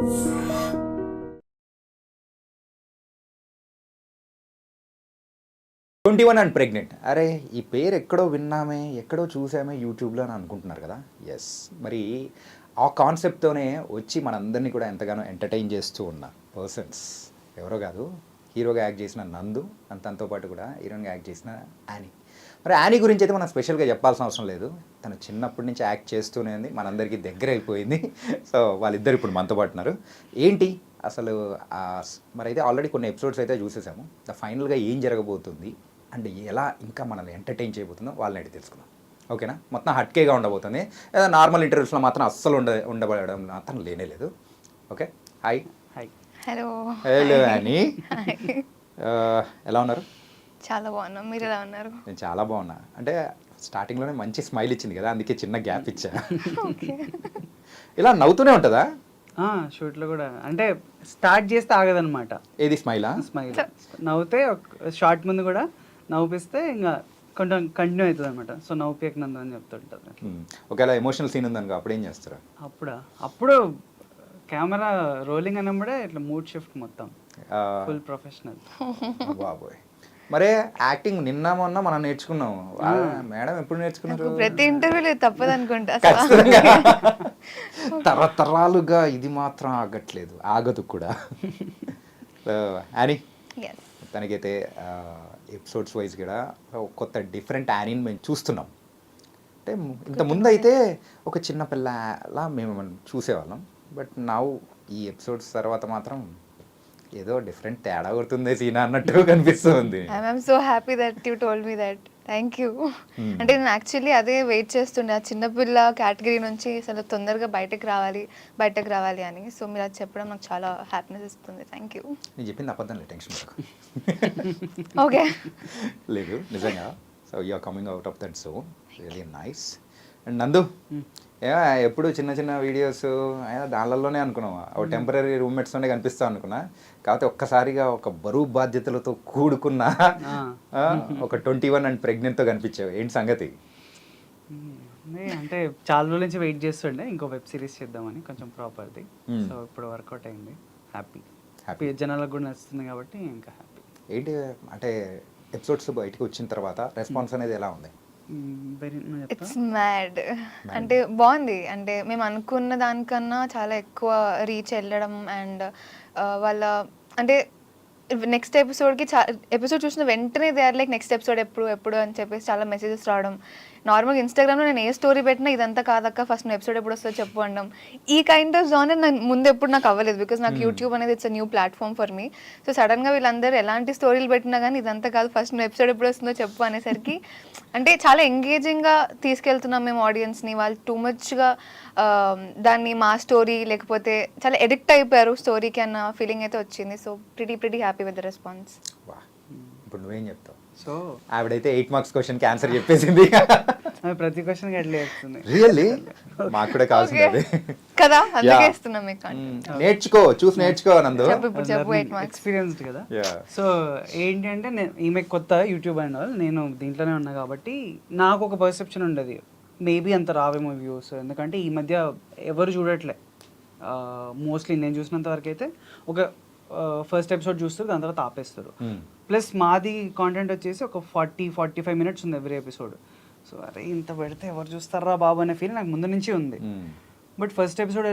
21 and pregnant. అరే ఈ పేరు ఎక్కడో విన్నామే, ఎక్కడో చూసామే యూట్యూబ్లో అని అనుకుంటున్నారు కదా. ఎస్, మరి ఆ కాన్సెప్ట్తోనే వచ్చి మనందరినీ కూడా ఎంతగానో ఎంటర్టైన్ చేస్తూ ఉన్న పర్సన్స్ ఎవరో కాదు, హీరోగా యాక్ట్ చేసిన నందు అండ్ తనతో పాటు కూడా హీరోయిన్గా యాక్ట్ చేసిన యానీ. మరి యానీ గురించి అయితే మనం స్పెషల్గా చెప్పాల్సిన అవసరం లేదు. తను చిన్నప్పటి నుంచి యాక్ట్ చేస్తూనే ఉంది, మనందరికీ దగ్గర అయిపోయింది. సో వాళ్ళిద్దరు ఇప్పుడు మనతో పాటు ఉన్నారు. ఏంటి అసలు మరి అయితే ఆల్రెడీ కొన్ని ఎపిసోడ్స్ అయితే చూసేసాము. ఫైనల్గా ఏం జరగబోతుంది అండ్ ఎలా ఇంకా మనల్ని ఎంటర్టైన్ చేయబోతుందో వాళ్ళని అడిగి తెలుసుకుందాం. ఓకేనా? మొత్తం హట్కేగా ఉండబోతుంది. ఏదో నార్మల్ ఇంటర్వ్యూస్లో మాత్రం అస్సలు ఉండబడడం మాత్రం లేనే లేదు. Okay, hi. Hi. Hello. Hello Annie, ఎలా ఉన్నారు? చాలా బాగున్నాం, మీరు ఎలా ఉన్నారు? నేను చాలా బాగున్నా. అంటే స్టార్టింగ్లోనే మంచి స్మైల్ ఇచ్చింది కదా, అందుకే చిన్న గ్యాప్ ఇచ్చా. ఇలా నవ్వుతూనే ఉంటుందా షూట్లో కూడా? అంటే స్టార్ట్ చేస్తే ఆగదనమాట. ఏది స్మైలా? స్మైల్ నవ్వుతే షార్ట్ ముందు కూడా నవ్వుపిస్తే ఇంకా కొంచెం కంటిన్యూ అవుతుంది అనమాట. సో నవ్వుపేకనందు అని చెప్తుంటారు. ఒకవేళ ఎమోషనల్ సీన్ ఉందనుకో అప్పుడు ఏం చేస్తారు? అప్పుడు కెమెరా రోలింగ్ అన్నప్పుడే ఇట్లా మూడ్ షిఫ్ట్ మొత్తం ఫుల్ ప్రొఫెషనల్. బాబోయ్, మరే యాక్టింగ్ నిన్న మొన్న మనం నేర్చుకున్నాము. మేడం ఎప్పుడు నేర్చుకున్నారు? ప్రతి ఇంటర్వ్యూలో తప్పదు అనుకుంటా. తరతరాలుగా ఇది మాత్రం ఆగట్లేదు, ఆగదు కూడా. యానీ, తనకైతే ఎపిసోడ్స్ వైజ్ కూడా కొత్త డిఫరెంట్ యానీని మేము చూస్తున్నాం. అంటే ఇంత ముందు అయితే ఒక చిన్న పిల్లలా మేము చూసేవాళ్ళం, బట్ నౌ ఈ ఎపిసోడ్స్ తర్వాత మాత్రం ఏదో డిఫరెంట్ తేడా కొడుతుంది సీనా అన్నట్టు కనిపిస్తుంది. I'm so happy that you told me that. Thank you. అంటే నేను యాక్చువల్లీ అదే వెయిట్ చేస్తుండే, ఆ చిన్నపిల్ల కేటగిరీ నుంచి అసలు తొందరగా బయటకు రావాలి అని. సో మీరు అది చెప్పడం నాకు చాలా హ్యాపీనెస్ ఇస్తుంది. Thank you. నేను చెప్పింది అబద్ధం లేదు, టెన్షన్ పడకు. ఓకే. లేదు నిజంగా. So you're coming out of that zone, really nice. And Nandu, ఎప్పుడు చిన్న చిన్న వీడియోస్ దానిలోనే అనుకున్నావా, ఒక టెంపరీ రూమ్మేట్స్తోనే కనిపిస్తా అనుకున్నా. కాకపోతే ఒక్కసారిగా ఒక బరువు బాధ్యతలతో కూడుకున్న ఒక 21 అండ్ ప్రెగ్నెంట్తో కనిపించావు. ఏంటి సంగతి? అంటే చాలా రోజుల నుంచి వెయిట్ చేస్తుండే ఇంకో వెబ్ సిరీస్ చేద్దామని, కొంచెం ప్రాపర్ది. సో ఇప్పుడు వర్కౌట్ అయింది. హ్యాపీ జనాలకు కూడా నచ్చుతుంది కాబట్టి ఇంకా హ్యాపీ. ఏంటి అంటే ఎపిసోడ్స్ బయటకు వచ్చిన తర్వాత రెస్పాన్స్ అనేది ఎలా ఉంది? It's mad. అంటే బాగుంది. అంటే మేము అనుకున్న దానికన్నా చాలా ఎక్కువ రీచ్ వెళ్ళడం అండ్ వాళ్ళ అంటే నెక్స్ట్ ఎపిసోడ్కి ఎపిసోడ్ చూసిన వెంటనే they are like next episode ఎప్పుడు అని చెప్పేసి చాలా మెసేజెస్ రావడం. నార్మల్గా ఇన్స్టాగ్రామ్లో నేను ఏ స్టోరీ పెట్టినా ఇదంతా కాదక్క ఫస్ట్ నువ్వు ఎపిసోడ్ ఎప్పుడు వస్తుందో చెప్పు అనడం. ఈ కైండ్ ఆఫ్ జానర్ నాకు ముందు ఎప్పుడు నాకు అవ్వలేదు, బికాస్ నాకు యూట్యూబ్ అనేది it's a new platform for me. So సడన్గా వీళ్ళందరూ ఎలాంటి స్టోరీలు పెట్టినా కానీ ఇదంతా కాదు ఫస్ట్ నువ్వు ఎపిసోడ్ ఎప్పుడు వస్తుందో చెప్పు అనేసరికి అంటే చాలా ఎంగేజింగ్గా తీసుకెళ్తున్నాం మేము ఆడియన్స్ని. వాళ్ళు టూ మచ్గా దాన్ని మా స్టోరీ లేకపోతే చాలా ఎడిక్ట్ అయిపోయారు స్టోరీకి అన్న ఫీలింగ్ అయితే వచ్చింది. So pretty happy with the response. ఇప్పుడు నువ్వేం చెప్తావు? సో ఆవిడైతే 8 మార్క్స్ క్వశ్చన్కి ఆన్సర్ చెప్పేసింది. ప్రతి క్వశ్చన్ ఎట్లా చెప్తుంది. రియల్లీ మాకు కూడా కావాల్సింది కదా, అందుకే ఇస్తున్నాం మీకు. నేర్చుకో, చూసి నేర్చుకో నందు. ఎక్స్పీరియన్స్డ్ కదా. సో ఏంటి అంటే ఈమె కొత్త యూట్యూబ్ అండ్ వాళ్ళు, నేను దీంట్లోనే ఉన్నా కాబట్టి నాకు ఒక పర్సెప్షన్ ఉండేది మేబీ అంత రావేమో వ్యూస్, ఎందుకంటే ఈ మధ్య ఎవరు చూడట్లే. మోస్ట్లీ నేను చూసినంత వరకు అయితే ఒక ఫస్ట్ ఎపిసోడ్ చూస్తారు, దాని తర్వాత ఆపేస్తారు. ప్లస్ మాది కాంటెంట్ వచ్చేసి ఒక 40-45 మినిట్స్ ఉంది ఎవ్రీ ఎపిసోడ్. సో అరే ఇంత పెడితే ఎవరు చూస్తారా బాబు అనే ఫీల్ నాకు ముందు నుంచి ఉంది. బట్ ఫస్ట్ ఎపిసోడ్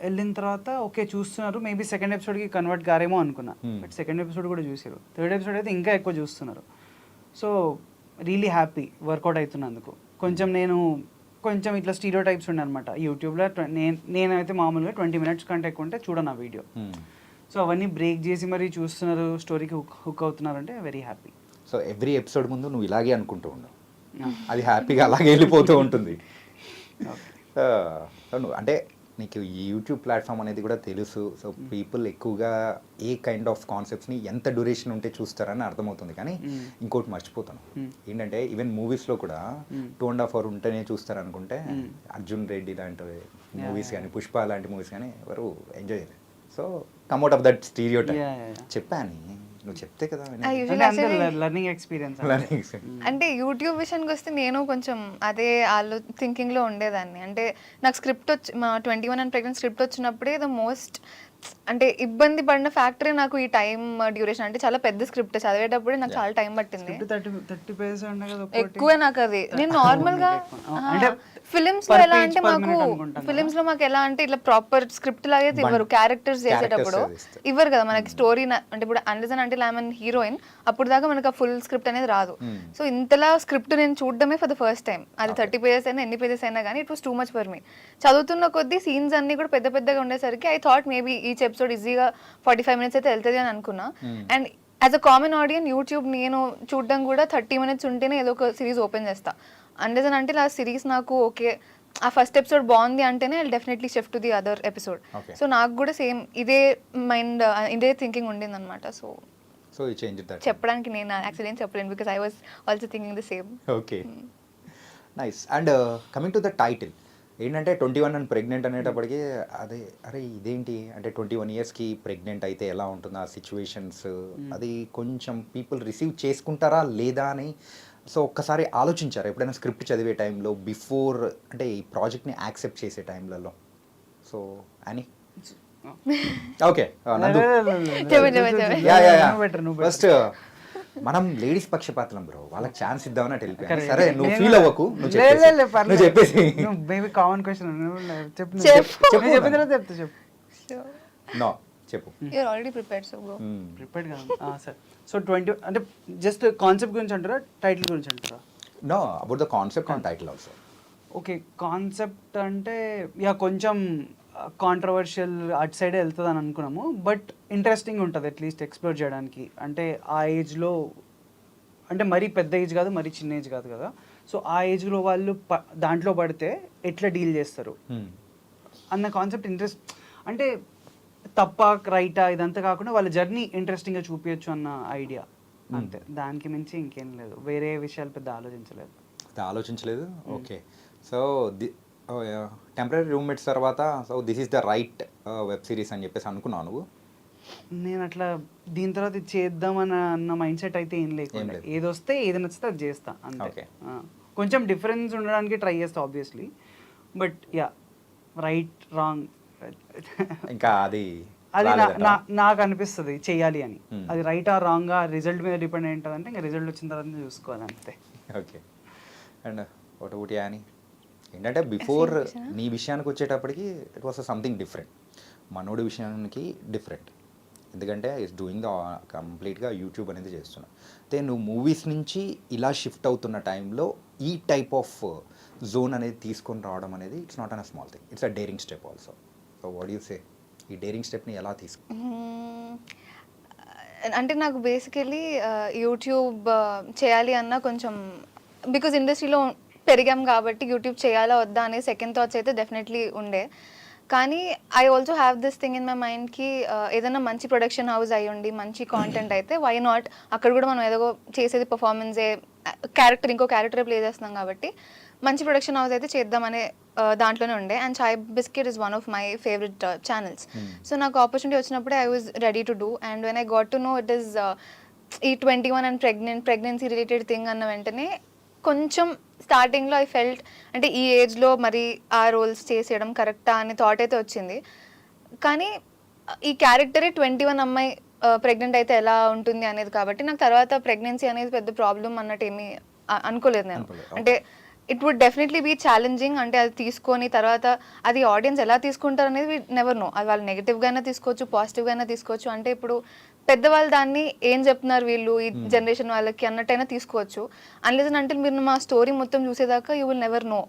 వెళ్ళిన తర్వాత ఓకే చూస్తున్నారు, మేబీ సెకండ్ ఎపిసోడ్కి కన్వర్ట్ కారేమో అనుకున్నా. బట్ సెకండ్ ఎపిసోడ్ కూడా చూసారు, థర్డ్ ఎపిసోడ్ అయితే ఇంకా ఎక్కువ చూస్తున్నారు. సో రియలీ హ్యాపీ వర్కౌట్ అవుతున్నందుకు. కొంచెం ఇట్లా స్టీరియో టైప్స్ ఉండే అనమాట యూట్యూబ్లో. నేనైతే మామూలుగా 20 మినిట్స్ కంటే ఎక్కువ ఉంటే చూడను ఆ వీడియో. సో అవన్నీ బ్రేక్ చేసి మరీ చూస్తున్నారు, స్టోరీకి హుక్ అవుతున్నారు అంటే very happy. So every episode ముందు నువ్వు ఇలాగే అనుకుంటూ ఉండవు, అది హ్యాపీగా అలాగే వెళ్ళిపోతూ ఉంటుంది. అంటే నీకు ఈ యూట్యూబ్ ప్లాట్ఫామ్ అనేది కూడా తెలుసు. సో పీపుల్ ఎక్కువగా ఏ కైండ్ ఆఫ్ కాన్సెప్ట్స్ని ఎంత డ్యూరేషన్ ఉంటే చూస్తారని అర్థమవుతుంది. కానీ ఇంకోటి మర్చిపోతాను ఏంటంటే ఈవెన్ మూవీస్లో కూడా 2.5 hours ఉంటేనే చూస్తారు అనుకుంటే అర్జున్ రెడ్డి లాంటి మూవీస్ కానీ పుష్ప లాంటి మూవీస్ కానీ ఎవరు ఎంజాయ్ చేయలేదు. So come out of that stereo type చెప్పాను, నువ్వు చెప్తే కదా లర్నింగ్ ఎక్స్పీరియన్స్. అంటే యూట్యూబ్ విషయానికి వస్తే నేను కొంచెం అదే థింకింగ్లో ఉండేదాన్ని. అంటే నాకు స్క్రిప్ట్ మా 21 అండ్ ప్రెగ్నెంట్ స్క్రిప్ట్ వచ్చినప్పుడే ద మోస్ట్ అంటే ఇబ్బంది పడిన ఫ్యాక్టరీ నాకు ఈ టైం డ్యూరేషన్. అంటే చాలా పెద్ద స్క్రిప్ట్ చదివేటప్పుడు నాకు చాలా టైం పట్టింది. 30 పేజెస్ ఉన్నాయి కదా ఒక్కోటి. ఎక్కువ నాకు అది. నేను నార్మల్ గా అంటే ఫిలిమ్స్ లో per ఎలా page అంటే per మాకు minute అనుకుంటాను ఫిలిమ్స్ లో మాకు ఎలా అంటే ఇట్లా ప్రాపర్ స్క్రిప్ట్ లాగే ఇవ్వరు. క్యారెక్టర్స్ చేసేటప్పుడు ఇవ్వరు కదా మనకి స్టోరీ. అంటే ఇప్పుడు అండర్సన్ అంటే ఐఎమ్ హీరోయిన్, అప్పుడు దాకా మనకు ఆ ఫుల్ స్క్రిప్ట్ అనేది రాదు. సో ఇంతలా స్క్రిప్ట్ నేను చూడడమే ఫర్ ద ఫస్ట్ టైం. అది 30 పేజెస్ అయినా ఎన్ని పేజెస్ అయినా కానీ it was too much for me. చదువుతున్న కొద్దీ సీన్స్ అన్ని కూడా పెద్ద పెద్దగా ఉండేసరికి I thought maybe each episode ఈజీగా 45 minutes అయితే వెళ్తుంది అని అనుకున్నా. And as a common audience YouTube నేను చూడడం కూడా 30 minutes ఉంటేనే ఏదో ఒక సిరీస్ ఓపెన్ చేస్తా. అండర్సన్ అంటే ఆ సిరీస్ నాకు ఓకే ఆ ఫస్ట్ ఎపిసోడ్ బాగుంది అంటేనే I definitely shift to the other episode. So నాకు కూడా సేమ్ ఇదే మైండ్ ఇదే థింకింగ్ ఉండింది అనమాట. సో ఈ చేంజ్ దట్ చెప్పడానికి నేను యాక్చువల్లీ ఏం చెప్పలేను because I was also thinking the same. Okay, nice. And coming to the title ఏంటంటే 21 అండ్ ప్రెగ్నెంట్ అనేటప్పటికి అరే ఇదేంటి అంటే 21 yearsకి ప్రెగ్నెంట్ అయితే ఎలా ఉంటుంది ఆ సిచ్యువేషన్స్, అది కొంచెం పీపుల్ రిసీవ్ చేసుకుంటారా లేదా అని. సో ఒక్కసారి ఆలోచించారు ఎప్పుడైనా స్క్రిప్ట్ చదివే టైంలో బిఫోర్ అంటే ఈ ప్రాజెక్ట్ని యాక్సెప్ట్ చేసే టైంలలో? సో అని ఓకే ఫస్ట్ మనం లేడీస్ పక్షపాతం బ్రో, వాళ్ళకి ఛాన్స్ ఇద్దామని అటు వెళ్ళిపోయాను. సరే నువ్వు ఫీల్ అవ్వకు, నువ్వు చెప్పేసి మేబీ కామన్ క్వశ్చన్ చెప్పు నో చెప్పు. You are already prepared so go. Prepared కాదు సరే. సో 20 అంటే జస్ట్ కాన్సెప్ట్ గురించి అంటారా టైటిల్ గురించి అంటారా? Know about the concept and title also. Okay, concept అంటే యా కొంచెం కాంట్రవర్షియల్ అటు సైడే వెళ్తుంది అని అనుకున్నాము. బట్ ఇంట్రెస్టింగ్ ఉంటుంది అట్లీస్ట్ ఎక్స్ప్లోర్ చేయడానికి. అంటే ఆ ఏజ్లో అంటే మరీ పెద్ద ఏజ్ కాదు మరీ చిన్న ఏజ్ కాదు కదా. సో ఆ ఏజ్లో వాళ్ళు దాంట్లో పడితే ఎట్లా డీల్ చేస్తారు అన్న కాన్సెప్ట్ ఇంట్రెస్ట్. అంటే తప్ప రైటా ఇదంతా కాకుండా వాళ్ళ జర్నీ ఇంట్రెస్టింగ్గా చూపించచ్చు అన్న ఐడియా అంతే. దానికి మించి ఇంకేం లేదు, వేరే విషయాలు పెద్ద ఆలోచించలేదు. ఓకే, సో టెంపరీ రూమ్మేట్స్ తర్వాత so this is the right web series అని చెప్పేసి అనుకున్నావు నువ్వు? నేను అట్లా దీని తర్వాత ఇది చేద్దామని అన్న మైండ్ సెట్ అయితే ఏం లేకుండా ఏది వస్తే ఏది నచ్చితే అది చేస్తా అంతే. కొంచెం డిఫరెన్స్ ఉండడానికి ట్రై చేస్తా obviously, but yeah right wrong ఇంకా అది నాకు అనిపిస్తుంది చెయ్యాలి అని. అది రైట్ ఆర్ రాంగ్ ఆ రిజల్ట్ మీద డిపెండ్ అయి ఉంటుంది. అంటే ఇంకా రిజల్ట్ వచ్చిన తర్వాత చూసుకోవాలి అంతే. ఓకే, అండ్ ఒకటి అని ఏంటంటే బిఫోర్ నీ విషయానికి వచ్చేటప్పటికి ఇట్ వాస్ సంథింగ్ డిఫరెంట్, మనోడి విషయానికి డిఫరెంట్. ఎందుకంటే ఇట్స్ డూయింగ్ ద కంప్లీట్గా యూట్యూబ్ అనేది చేస్తున్నా. అయితే నువ్వు మూవీస్ నుంచి ఇలా షిఫ్ట్ అవుతున్న టైంలో ఈ టైప్ ఆఫ్ జోన్ అనేది తీసుకొని రావడం అనేది it's not an a small thing, it's a daring step also. So what you say, ఈ డేరింగ్ స్టెప్ని ఎలా తీసుకు? అంటే నాకు బేసికలీ యూట్యూబ్ చేయాలి అన్న కొంచెం బికాజ్ ఇండస్ట్రీలో పెరిగాం కాబట్టి యూట్యూబ్ చేయాలా వద్దా అనే సెకండ్ థాట్స్ అయితే డెఫినెట్లీ ఉండే. కానీ I also have this thing in my మైండ్కి ఏదైనా మంచి ప్రొడక్షన్ హౌస్ అయ్యి ఉండి మంచి కాంటెంట్ అయితే వై నాట్, అక్కడ కూడా మనం ఏదో చేసేది పర్ఫార్మెన్సే, ఇంకో క్యారెక్టర్ ప్లే చేస్తున్నాం కాబట్టి మంచి ప్రొడక్షన్ హౌస్ అయితే చేద్దామనే దాంట్లోనే ఉండే. And chai biscuit is one of my favourite channels. So నాకు ఆపర్చునిటీ వచ్చినప్పుడే I was ready to do. And when I got to know it is ఈ 21 అండ్ ప్రెగ్నెన్సీ రిలేటెడ్ థింగ్ అన్న వెంటనే కొంచెం స్టార్టింగ్లో ఐ ఫెల్ట్ అంటే ఈ ఏజ్లో మరి ఆ రోల్స్ చేసేయడం కరెక్టా అని థాట్ అయితే వచ్చింది. కానీ ఈ క్యారెక్టరే 21 అమ్మాయి ప్రెగ్నెంట్ అయితే ఎలా ఉంటుంది అనేది కాబట్టి నాకు తర్వాత ప్రెగ్నెన్సీ అనేది పెద్ద ప్రాబ్లం అన్నట్టు ఏమీ అనుకోలేదు నేను. అంటే it would definitely be challenging. అంటే అది తీసుకొని తర్వాత అది ఆడియన్స్ ఎలా తీసుకుంటారు అనేది నెవర్ నో. అది వాళ్ళు నెగిటివ్గా అయినా తీసుకోవచ్చు, పాజిటివ్గా అయినా తీసుకోవచ్చు. అంటే ఇప్పుడు పెద్దవాళ్ళు దాన్ని ఏం చెప్తున్నారు వీళ్ళు ఈ జనరేషన్ వాళ్ళకి అన్నట్టయినా తీసుకోవచ్చు. అన్లెస్ అంటే మీరు మా స్టోరీ మొత్తం చూసేదాకా యూ విల్ నెవర్ నో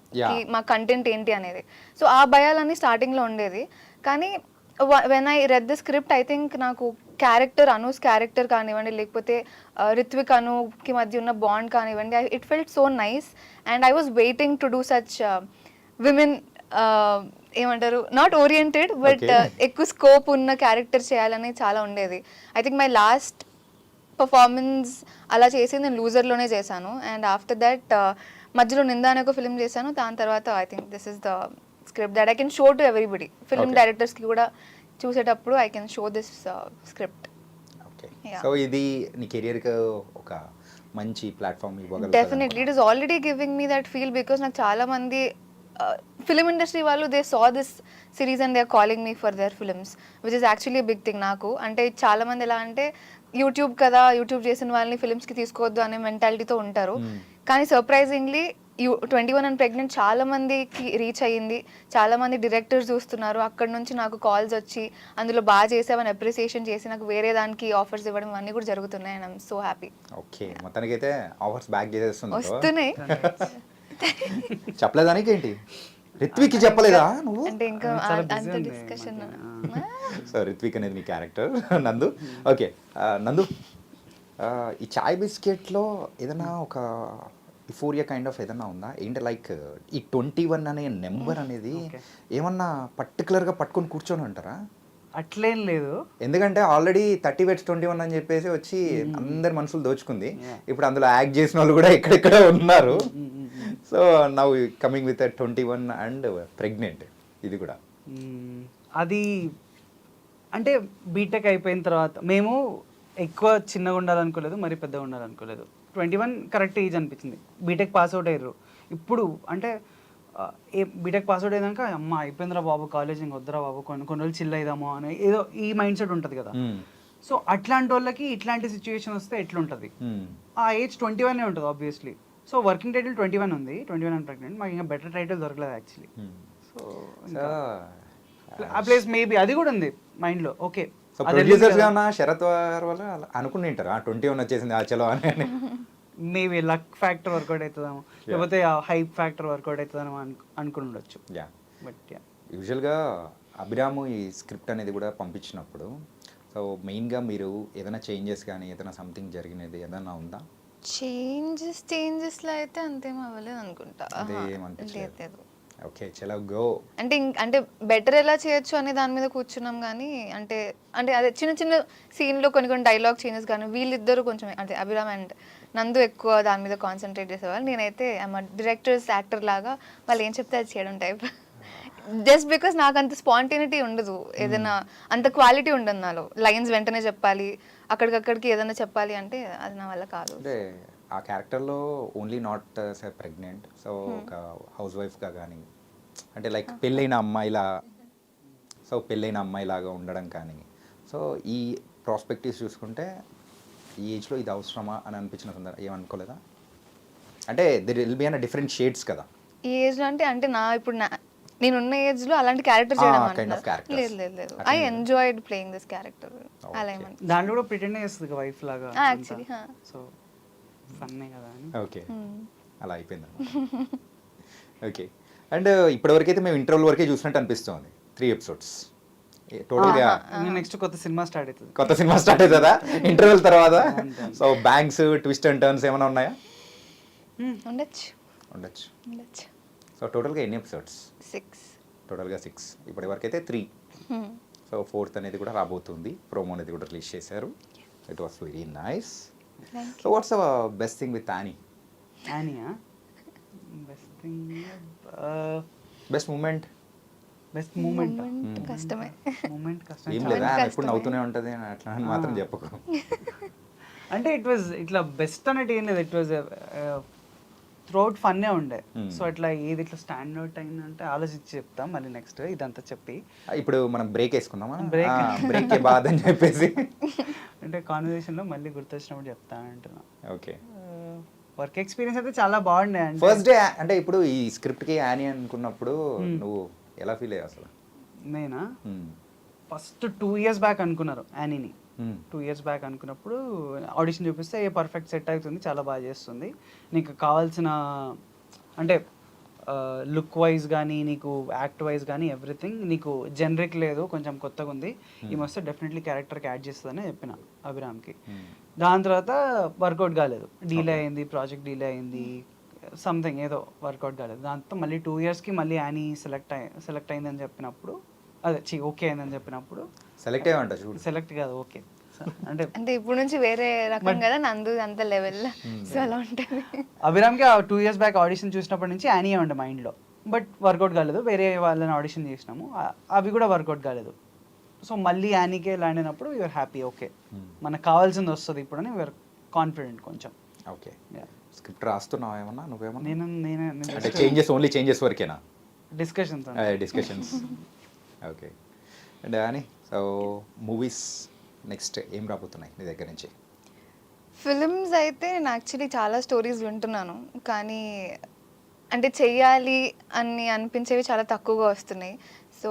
మా కంటెంట్ ఏంటి అనేది. సో ఆ భయాలన్నీ స్టార్టింగ్లో ఉండేది. కానీ when I read the script I think నాకు క్యారెక్టర్ అనూస్ క్యారెక్టర్ కానివ్వండి, లేకపోతే రిత్విక్ అనుకి మధ్య ఉన్న బాండ్ కానివ్వండి, it felt so nice. And I was waiting to do such women ఏమంటారు నాట్ ఓరియంటెడ్ బట్ ఎక్కువ స్కోప్ ఉన్న క్యారెక్టర్ చేయాలని చాలా ఉండేది. I think my last performance అలా చేసి నేను లూజర్లోనే చేశాను. అండ్ ఆఫ్టర్ దట్ మధ్యలో నిందా అనే ఒక ఫిల్మ్ చేశాను. దాని తర్వాత I think this is the script that I can show to everybody. Film డైరెక్టర్స్కి కూడా చూసేటప్పుడు I can show this script. Okay, so ఇది నీ కెరియర్కి ఒక మంచి ప్లాట్ఫామ్ ఇవ్వగలదు. Definitely it is already giving me that feel because నాకు చాలా మంది ఫిలిం ఇండస్ట్రీ వాళ్ళు they saw this series and they are calling me for their films which is actually big thing నాకు. అంటే చాలా మంది ఎలా అంటే యూట్యూబ్ కదా, యూట్యూబ్ చేసిన వాళ్ళని ఫిల్మ్స్కి తీసుకోవద్దు అనే మెంటాలిటీతో ఉంటారు. కానీ సర్ప్రైజింగ్లీ 21 అండ్ ప్రెగ్నెంట్ చాలా మందికి రీచ్ అయ్యింది. చాలా మంది డైరెక్టర్స్ చూస్తున్నారు. అక్కడ నుంచి నాకు కాల్స్ వచ్చి అందులో బాగా చేసామని అప్రిసియేషన్ చేసి నాకు వేరే దానికి ఆఫర్స్ ఇవ్వడం అన్నీ కూడా జరుగుతున్నాయి. And I'm so happy. Okay, మొత్తానికైతే ఆఫర్స్ బ్యాక్ చేసేస్తుంది. వస్తున్నాయి. చెప్పలేదానికి ఏంటి, రిత్విక్ చెప్పలేదా నువ్వు? అంటే ఇంకా చాలా busy అంత ఉంది డిస్కషన్. సో రిత్విక్ అనేది మీ క్యారెక్టర్. నందు, ఓకే. నందు, ఈ చాయ్ బిస్కెట్లో ఏదైనా ఒక ఇఫోరియా కైండ్ ఆఫ్ ఏదన్నా ఉందా ఏంటి? లైక్ ఈ 21 అనే నెంబర్ అనేది ఏమన్నా పర్టికులర్గా పట్టుకొని కూర్చొని ఉంటారా? అట్లేం లేదు. ఎందుకంటే ఆల్రెడీ 30 వెట్స్ 21 అని చెప్పేసి వచ్చి అందరి మనుషులు దోచుకుంది. ఇప్పుడు అందులో యాక్ట్ చేసిన వాళ్ళు కూడా ఎక్కడెక్కడ ఉన్నారు. So now coming with 21 and pregnant, ఇది కూడా అది అంటే బీటెక్ అయిపోయిన తర్వాత మేము ఎక్కువ చిన్నగా ఉండాలనుకోలేదు, మరి పెద్దగా ఉండాలనుకోలేదు. 21 కరెక్ట్ ఏజ్ అనిపించింది. బీటెక్ పాస్ అవుట్ అయ్యారు. ఇప్పుడు అంటే బీటెక్ పాస్ అవుట్ అయ్యాక అమ్మ అయిపోయిందిరా బాబు కాలేజ్, ఇంక వద్దురా బాబు, కొన్ని రోజులు చిల్ అయిదాము అని ఏదో ఈ మైండ్ సెట్ ఉంటుంది కదా. సో అట్లాంటి వాళ్ళకి ఇట్లాంటి సిచ్యువేషన్ వస్తే ఎట్లుంటుంది? ఆ ఏజ్ 21 ఉంటుంది ఆబ్వియస్లీ. సో వర్కింగ్ టైటిల్ 21 ఉంది, 21 అండ్ ప్రెగ్నెంట్. మాకు ఇంకా బెటర్ టైటిల్ దొరకలేదు యాక్చువల్లీ. సో ఆ ప్లేస్ మేబీ అది కూడా ఉంది మైండ్లో. ఓకే, సో ప్రొడ్యూసర్స్ గా ఉన్న శరత్ వారి వల్ల అనుకుని ఉంటారు 21 వచ్చేసింది ఆ చలో అని. మేబీ లక్ ఫ్యాక్టర్ వర్కౌట్ అవుతుందేమో, లేకపోతే హైప్ ఫ్యాక్టర్ వర్కౌట్ అవుతుందేమో అనుకుని ఉండొచ్చు. యా, బట్ యూజువల్గా అభిరాము ఈ స్క్రిప్ట్ అనేది కూడా పంపించినప్పుడు సో మెయిన్గా మీరు ఏదైనా చేంజెస్ కానీ ఏదైనా సంథింగ్ జరిగినది ఏదైనా ఉందా? చేంజెస్లో అయితే అంతేం అవ్వలేదు అనుకుంటా. లేదు. ఓకే, చలో గో. అంటే బెటర్ ఎలా చేయొచ్చు అనే దాని మీద కూర్చున్నాం. కానీ అంటే అదే చిన్న చిన్న సీన్లో కొన్ని డైలాగ్ చేంజెస్ కానీ వీళ్ళిద్దరూ కొంచెం అంటే అభిరామ్ అండ్ నందు ఎక్కువ దాని మీద కాన్సన్ట్రేట్ చేసేవాళ్ళు. నేనైతే డైరెక్టర్స్ యాక్టర్ లాగా వాళ్ళు ఏం చెప్తే అది చేయడం టైప్. జస్ట్ బికాస్ నాకు అంత స్పాంటేనిటీ ఉండదు, ఏదైనా అంత క్వాలిటీ ఉండదు నాలో. లైన్స్ వెంటనే చెప్పాలి, అక్కడికక్కడికి ఏదైనా చెప్పాలి అంటే అది నా వల్ల కాదు. అంటే ఆ క్యారెక్టర్లో ఓన్లీ నాట్ ప్రెగ్నెంట్, సో ఒక హౌస్ వైఫ్గా కానీ అంటే లైక్ పెళ్ళైన అమ్మాయిలాగా ఉండడం కానీ, సో ఈ ప్రాస్పెక్టివ్స్ చూసుకుంటే ఈ ఏజ్లో ఇది అవసరమా అని అనిపించిన సందర్భం ఏమనుకోలేదా? అంటే there will be an different shades కదా ఈ ఏజ్లో. అంటే ఇప్పుడు నేనున్న ఏజ్లో అలాంటి క్యారెక్టర్ చేయడం లేదు. I enjoyed playing this character. అలా ఏమన్నా దాంట్లో కూడా ప్రిటెండ్ చేస్తుంది వైఫ్ లాగా యాక్చువల్లీ. సో ఫన్నే కదా అని. ఓకే, అలా అయిపోయింది. ఓకే, అండ్ ఇప్పటివరకు అయితే మేము ఇంటర్వల్ వరకే చూసినట్టు అనిపిస్తుంది. 3 ఎపిసోడ్స్ టోటల్గా. నెక్స్ట్ కొత్త సినిమా స్టార్ట్ అవుతుందా ఇంటర్వెల్ తర్వాత? So banks twist and turns ఏమైనా ఉన్నాయా? ఉండొచ్చు. సో టోటల్గా ఎన్ని ఎపిసోడ్స్? 6. టోటల్గా 6. ఇప్పటి వరకు అయితే 3. సో 4th అనేది కూడా రాబోతుంది. ప్రోమో అనేది కూడా రిలీజ్ చేశారు. It was very nice. So what's best thing with Annie? Best moment కష్టమే. ఏం లేదా ఎప్పుడు నవ్వుతూనే ఉంటుంది అట్లా అని మాత్రం చెప్పకు. అంటే ఇట్లా బెస్ట్ అనేది ఏం లేదు. ఇట్ వాజ్ త్రూఅవుట్ ఫన్నే ఉండే. సో అట్లా ఏది ఇట్లా స్టాండ్ అవుట్ అయిందంటే ఆలోచించి చెప్తాం మళ్ళీ నెక్స్ట్ ఇదంతా చెప్పి. ఇప్పుడు మనం బ్రేక్ వేసుకుందామా? బ్రేక్ బాధ అని చెప్పేసి అంటే కాన్వర్సేషన్లో మళ్ళీ గుర్తొచ్చినప్పుడు చెప్తా అంటున్నా. ఓకే, వర్క్ ఎక్స్పీరియన్స్ అయితే చాలా బాగుండే. ఫస్ట్ డే అంటే ఇప్పుడు ఈ స్క్రిప్ట్కి యానీ అనుకున్నప్పుడు నువ్వు ఎలా ఫీల్ అయ్యావు అసలు? నేనా ఫస్ట్ 2 years బ్యాక్ అనుకున్నారు యానీని. 2 years బ్యాక్ అనుకున్నప్పుడు ఆడిషన్ చూపిస్తే పర్ఫెక్ట్ సెట్ అవుతుంది, చాలా బాగా చేస్తుంది, నీకు కావాల్సిన అంటే లుక్ వైజ్ కానీ నీకు యాక్ట్ వైజ్ కానీ ఎవ్రీథింగ్ నీకు జనరిక్ లేదు, కొంచెం కొత్తగా ఉంది, ఈ వస్తే డెఫినెట్లీ క్యారెక్టర్కి యాడ్ చేస్తుందని చెప్పిన అభిరామ్కి. దాని తర్వాత వర్కౌట్ కాలేదు, డీలే అయింది, ప్రాజెక్ట్ డీలే అయింది, సంథింగ్ ఏదో వర్కౌట్ కాలేదు. దాంతో మళ్ళీ 2 yearsకి మళ్ళీ యానీ సెలెక్ట్ అయిందని చెప్పినప్పుడు ఓకే అయిందని చెప్పినప్పుడు సెలెక్ట్ కాదు ఓకే అంటే ఇప్పుడు నుంచి వేరే రకం కదా నందు అంత లెవెల్. సో అలా ఉంటుంది. అభిరామ్కి 2 years బ్యాక్ ఆడిషన్ చూసినప్పటి నుంచి యానీ ఉండే మైండ్లో, బట్ వర్కౌట్ కాలేదు. వేరే వాళ్ళని ఆడిషన్ చేసినాము, అవి కూడా వర్కౌట్ కాలేదు. సో మళ్ళీ యానీకే ల్యాండ్ అయినప్పుడు యూఆర్ హ్యాపీ, ఓకే మనకు కావాల్సింది వస్తుంది ఇప్పుడు అని వీఆర్ కాన్ఫిడెంట్ కొంచెం. ఓకే, స్క్రిప్ట్ రాస్తున్నావు ఏమన్నా నువ్వేమన్నా? నేను అంటే చేంజెస్ ఓన్లీ చేంజెస్ వరకేనా? Discussions discussions okay. అండ్ అని సో మూవీస్ నెక్స్ట్ ఏం రాబోతున్నాయి నీ దగ్గర నుంచి? ఫిల్మ్స్ అయితే నేను యాక్చువల్లీ చాలా స్టోరీస్ వింటున్నాను, కానీ అంటే చెయ్యాలి అని అనిపించేవి చాలా తక్కువగా వస్తున్నాయి. సో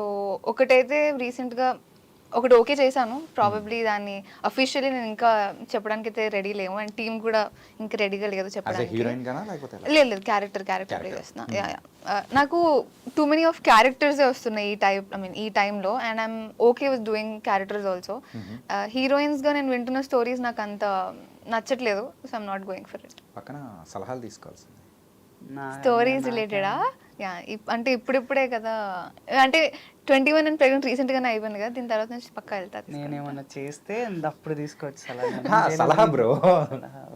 ఒకటైతే రీసెంట్గా ఒకటి ఓకే చేశాను, ప్రాబబ్లీ దాన్ని అఫీషియల్లీ నేను ఇంకా చెప్పడానికి అయితే రెడీ లేము, అండ్ టీమ్ కూడా ఇంకా రెడీగా లేదు యాజ్ ఎ చెప్పడానికి. హీరోయిన్ గానా లేకపోతే ఎలా? లేదు లేదు, క్యారెక్టర్ ప్లే చేస్తున్నా. నాకు టూ మెనీ ఆఫ్ క్యారెక్టర్సే వస్తున్నాయి ఈ టైంలో, and I'm okay with doing characters also. హీరోయిన్స్గా నేను వింటున్న స్టోరీస్ నాకు అంత నచ్చట్లేదు, so I'm not going for it. పక్కన సలహాలు తీసుకోవాల్సింది. స్టోరీస్ రిలేటెడా? యా, అంటే ఇప్పుడిప్పుడే కదా, అంటే 21 అండ్ ప్రెగ్నెంట్ రీసెంట్గానే అయిపోయింది కదా, దీని తర్వాత నుంచి పక్కా వెళ్తాను. నేనేమన్నా చేస్తే అప్పుడు తీసుకోవచ్చు సలహా బ్రో.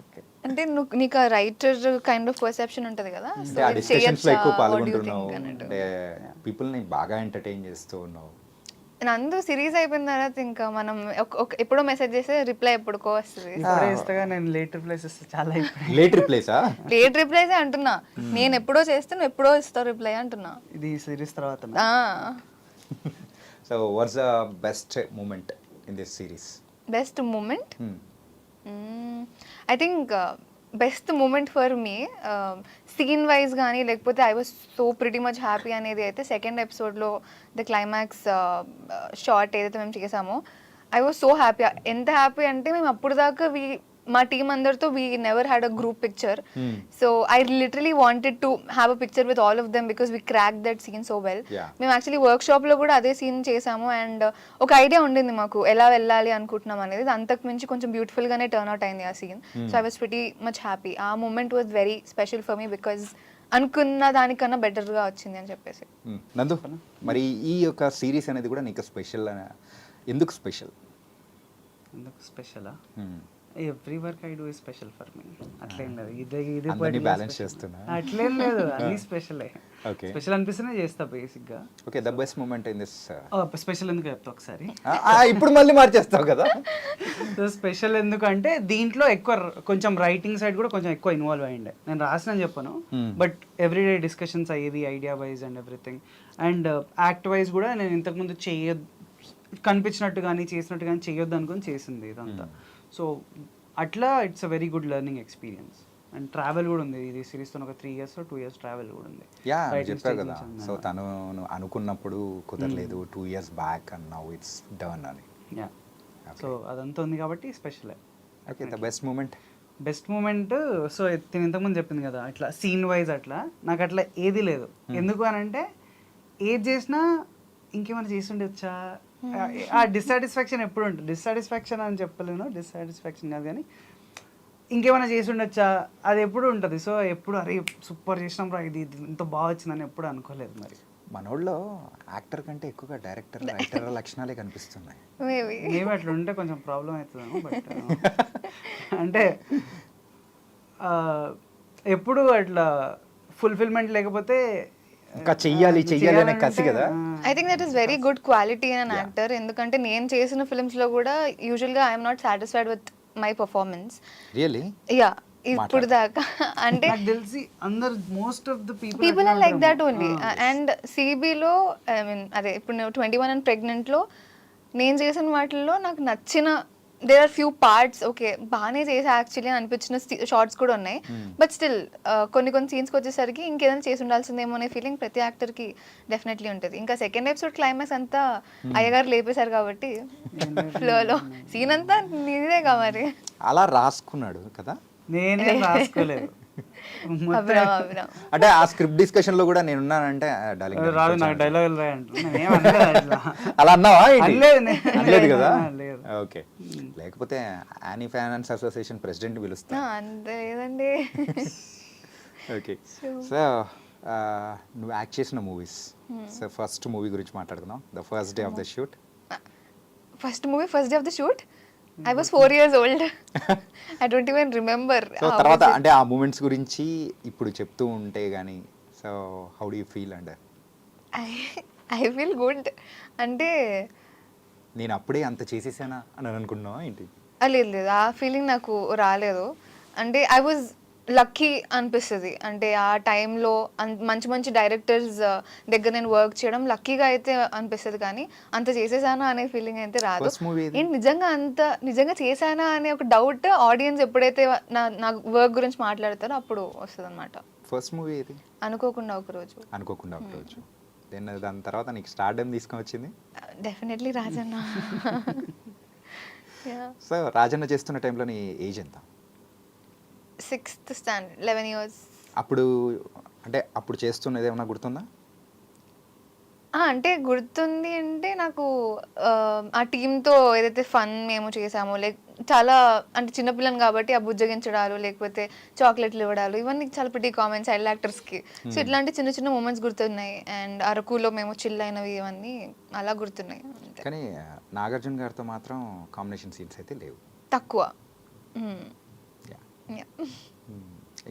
ఓకే. అంటే నీకు ఆ రైటర్ కైండ్ ఆఫ్ పర్సెప్షన్ ఉంటుంది కదా, అంటే ఆ డిస్కషన్స్ లో ఎక్కువ పాల్గొంటున్నావు, అంటే పీపుల్ ని బాగా ఎంటర్టైన్ చేస్తూ ఉన్నావు. నందు సిరీస్ అయిపోయిన తర్వాత ఇంకా మనం ఎప్పుడో మెసేజ్ చేస్తే రిప్లై ఎప్పుడుకో వస్తుంది. ఇప్పుడే ఇస్తాగా, నేను లేట్ రిప్లైస్ ఇస్తే చాలా అయిపోయింది. లేట్ రిప్లేసా? లేట్ రిప్లైసే అంటున్నా నేను, ఎప్పుడో చేస్తే నువ్వు ఎప్పుడో ఇస్తావు రిప్లై అంటున్నా. ఇది సిరీస్ తర్వాత so what's the best moment in this series? Best moment, I think best moment for me scene wise కానీ లేకపోతే I was so pretty much happy అనేది అయితే సెకండ్ ఎపిసోడ్లో ద క్లైమాక్స్ షార్ట్ ఏదైతే మేము చేసామో, ఐ వాజ్ సో హ్యాపీ. ఎంత happy అంటే మేము అప్పుడు దాకా మా టీం అందరితో we never had a group picture, so I literally wanted to have a picture with all of them because we crack that scene so well. మేము actually వర్క్ షాప్లో కూడా అదే సీన్ చేసాము, అండ్ ఒక ఐడియా ఉండింది మాకు ఎలా వెళ్ళాలి అనుకుంటున్నాం అనేది, అంతకు మించి కొంచెం బ్యూటిఫుల్గానే టర్న్ అవుట్ అయింది ఆ scene. So I was pretty much happy. ఆ moment was very special for me because అనుకున్న దానికన్నా బెటర్గా వచ్చింది అని చెప్పేసి. నందు, మరి ఈ యొక్క సిరీస్ అనేది కూడా నీకు స్పెషల్, ఎందుకు స్పెషల్? ఎందుకు స్పెషలా? Every work I do is special for me. అట్లేం లేదు, అందరినీ బ్యాలెన్స్ చేస్తున్నా? అట్లేం లేదు, అన్ని స్పెషలే. ఓకే. స్పెషల్ అనిపిస్తేనే చేస్తా బేసిక్ గా. Okay, the best moment in this. Special ఎందుకు చెప్తా ఒకసారి. ఇప్పుడు మళ్ళీ మార్చేస్తావు కదా. సో స్పెషల్ ఎందుకంటే దీంట్లో ఎక్కువ కొంచెం రైటింగ్ సైడ్ కూడా కొంచెం ఎక్కువ ఇన్వాల్వ్ అయ్యిండే. నేను రాసిన చెప్పను, బట్ ఎవ్రీడే డిస్కషన్స్ అయ్యేవి idea wise and everything. And act wise కూడా నేను ఇంతకుముందు కనిపించినట్టు కానీ చేసినట్టు కానీ చేయొద్దు అనుకుని చేసింది ఇదంతా. సో అట్లా it's a very good learning experience. And travel కూడా ఉంది ఇది సిరీస్తో, ఒక 3 years 2 years ట్రావెల్ కూడా ఉంది. యా, చెప్పావు కదా. సో తను అనుకున్నప్పుడు కుదరలేదు, 2 years back and now it's done అని. యా, సో అదంతా ఉంది కాబట్టి స్పెషలే. Okay, the best moment? Best moment, so నేను ఇంతకుముందు చెప్పింది కదా, అట్లా సీన్ వైజ్ అట్లా నాకు అట్లా ఏది లేదు. ఎందుకు అని అంటే ఏది చేసినా ఇంకేమైనా చేసి ఉండొచ్చా, ఆ డిస్సాటిస్ఫాక్షన్ ఎప్పుడు ఉంటుంది. డిస్సాటిస్ఫాక్షన్ అని చెప్పలేను, డిస్సాటిస్ఫాక్షన్ కాదు కానీ ఇంకేమైనా చేసి ఉండొచ్చా అది ఎప్పుడు ఉంటుంది. సో ఎప్పుడు అరే సూపర్ చేసినాం రా, ఇది ఇంత బాగా వచ్చిందని ఎప్పుడు అనుకోలేదు. మరి మనోళ్ళలో యాక్టర్ కంటే ఎక్కువగా డైరెక్టర్ రైటర్ లక్షణాలే కనిపిస్తున్నాయి. మేబీ అట్లా ఉంటే కొంచెం ప్రాబ్లం అవుతుందేమో, బట్ అంటే ఎప్పుడు అట్లా ఫుల్ఫిల్మెంట్ లేకపోతే ఇంకా చెయ్యాలి అనే కసి కదా. I think that is very good quality in an actor. ఎందుకంటే నేను చేసిన ఫిల్మ్స్లో కూడా యూజువల్గా I'm not satisfied with my performance. Really? Yeah, ఇప్పుడు దాకా అంటే నాకు తెలిసి అందరు most of the people are like that only. And సిబిలో ఐ మీన్ అదే ఇప్పుడు నేను 21 అండ్ ప్రెగ్నెంట్లో నేను చేసిన వాటిల్లో నాకు నచ్చిన there are few parts okay బాగానే చేసా యాక్చువల్లీ అని అనిపించిన షార్ట్స్ కూడా ఉన్నాయి. బట్ స్టిల్ కొన్ని సీన్స్కి వచ్చేసరికి ఇంకేదైనా చేసి ఉండాల్సిందేమో అనే ఫీలింగ్ ప్రతి యాక్టర్కి డెఫినెట్లీ ఉంటుంది. ఇంకా సెకండ్ ఎపిసోడ్ క్లైమాక్స్ అంతా అయ్యగారు లేపేశారు కాబట్టి ఫ్లోలో సీన్ అంతా నీదేగా మరి. అలా రాసుకున్నాడు కదా, నేనే రాసుకోలేదు. అంటే ఆ స్క్రిప్ట్ డిస్కషన్ లో కూడా నేను ఉన్నానంటే రాదు నాకు డైలాగ్ అలా అన్నావా? అనలేదు కదా. ఓకే, లేకపోతే యానీ ఫైనాన్స్ అసోసియేషన్ ప్రెసిడెంట్ పిలుస్తా. అంతే లేదండి. ఓకే, సో నువ్వు యాక్ట్ చేసిన మూవీస్, సో ఫస్ట్ మూవీ గురించి మాట్లాడుకుందాం. The first day of the shoot. First day of the shoot I was 4 years old. I don't even remember. So తర్వాత అంటే ఆ మూమెంట్స్ గురించి ఇప్పుడు చెప్తూ ఉంటే గానీ, so how do you feel? And I feel good. అంటే నేను అప్పుడే అంత చేసేసానా అని అనుకున్నావా ఏంటి? లేదు ఆ ఫీలింగ్ నాకు రాలేదు. అంటే ఐ వాజ్ లక్కీ అనిపిస్తుంది. అంటే ఆ టైంలో మంచి మంచి డైరెక్టర్స్ దగ్గర నేను వర్క్ చేయడం లక్కీగా అయితే అనిపిస్తుంది, కానీ అంత చేసేసానా అనే ఫీలింగ్ అయితే రాదు. ఫస్ట్ మూవీ ఏది? ఏంటి నిజంగా చేశానా అనే ఒక డౌట్ ఆడియన్స్ ఎప్పుడైతే నా వర్క్ గురించి మాట్లాడతారో అప్పుడు వస్తుంది అనమాట. ఫస్ట్ మూవీ ఏది? అనుకోకుండా ఒకరోజు. అనుకోకుండా ఒకరోజు. దెన్ దాని తర్వాత నీకు స్టార్డమ్ తీసుకొని వచ్చింది? డెఫినెట్లీ రాజన్న. సో రాజన్న చేస్తున్న టైంలో నీ ఏజ్ ఎంత? 6th standard, 11 years. అప్పుడు అంటే అప్పుడు చేస్తున్నది ఏమన్నా గుర్తుందా? అంటే గుర్తుంది అంటే నాకు ఆ టీమ్‌తో ఏదైతే ఫన్ మేము చేసామో, చాలా అంటే చిన్నపిల్లని కాబట్టి ఆ బుజ్జగించడాలు, లేకపోతే చాక్లెట్లు ఇవ్వడాలు, ఇవన్నీ చాలా ప్రిటీ కామన్ చైల్డ్ యాక్టర్స్‌కి. సో ఇట్లాంటి చిన్న చిన్న మూమెంట్స్ గుర్తున్నాయి. అండ్ అరకులో మేము చిల్ అయినవి ఇవన్నీ అలా గుర్తున్నాయి అంతే. కానీ నాగార్జున గారితో మాత్రం కాంబినేషన్ సీన్స్ అయితే లేవు. తక్కువ. Yeah. Yeah.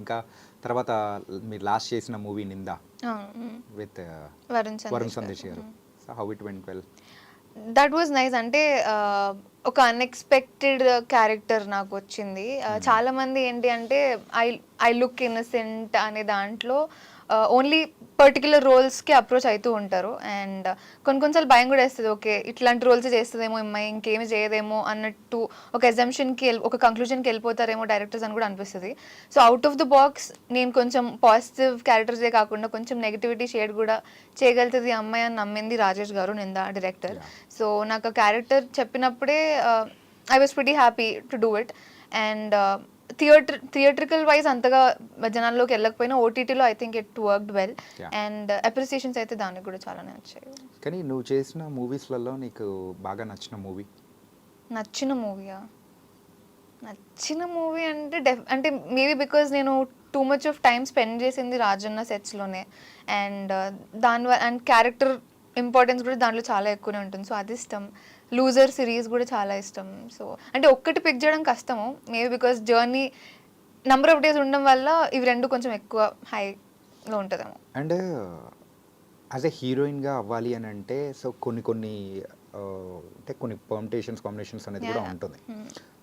ఇంకా తర్వాత మీరు లాస్ట్ చేసిన మూవీ నిందా విత్ వరుణ్ సందేశ్ గారు. So how it went well? That was nice. అంటే ఒక అన్ఎక్స్పెక్టెడ్ క్యారెక్టర్ నాకు వచ్చింది. చాలా మంది ఏంటి అంటే ఐ లుక్ ఇన్నసెంట్ అనే దాంట్లో ఓన్లీ పర్టికులర్ రోల్స్కి అప్రోచ్ అవుతూ ఉంటారు. అండ్ కొన్నిసార్లు భయం కూడా వేస్తుంది, ఓకే ఇట్లాంటి రోల్స్ చేస్తుందేమో అమ్మాయి, ఇంకేమి చేయదేమో అన్నట్టు ఒక ఎగ్జంప్షన్కి ఒక కంక్లూజన్కి వెళ్ళిపోతారేమో డైరెక్టర్స్ అని కూడా అనిపిస్తుంది. So out of the box నేను కొంచెం పాజిటివ్ క్యారెక్టర్సే కాకుండా కొంచెం నెగిటివిటీ షేడ్ కూడా చేయగలుగుతుంది అమ్మాయి అని నమ్మింది రాజేష్ గారు, నిందా డైరెక్టర్. సో నాకు ఆ క్యారెక్టర్ చెప్పినప్పుడే I was pretty happy to do it. And theatrical wise అంతగా జనాల్లోకి వెళ్ళకపోయినా ఓటీటీలో I think it worked well. And appreciations అయితే దానికి కూడా చాలానే వచ్చాయి. కానీ నువ్వు చేసిన మూవీస్లలో నీకు బాగా నచ్చిన మూవీ? నచ్చిన మూవీ అంటే మేబీ బికాజ్ నేను too much of time spend చేసింది రాజన్న సెట్స్లోనే. అండ్ అండ్ క్యారెక్టర్ ఇంపార్టెన్స్ కూడా దాంట్లో చాలా ఎక్కువనే ఉంటుంది. సో అది ఇష్టం. లూజర్ సిరీస్ కూడా చాలా ఇష్టం. సో అంటే ఒక్కటి పిక్ చేయడం కష్టము, maybe because journey number of days ఉండడం వల్ల ఇవి రెండు కొంచెం ఎక్కువ హైలో ఉంటుందేమో. అండ్ యాజ్ ఎ హీరోయిన్గా అవ్వాలి అని అంటే సో కొన్ని అంటే కొన్ని పర్మిటేషన్స్ కాంబినేషన్స్ అనేది కూడా ఉంటుంది.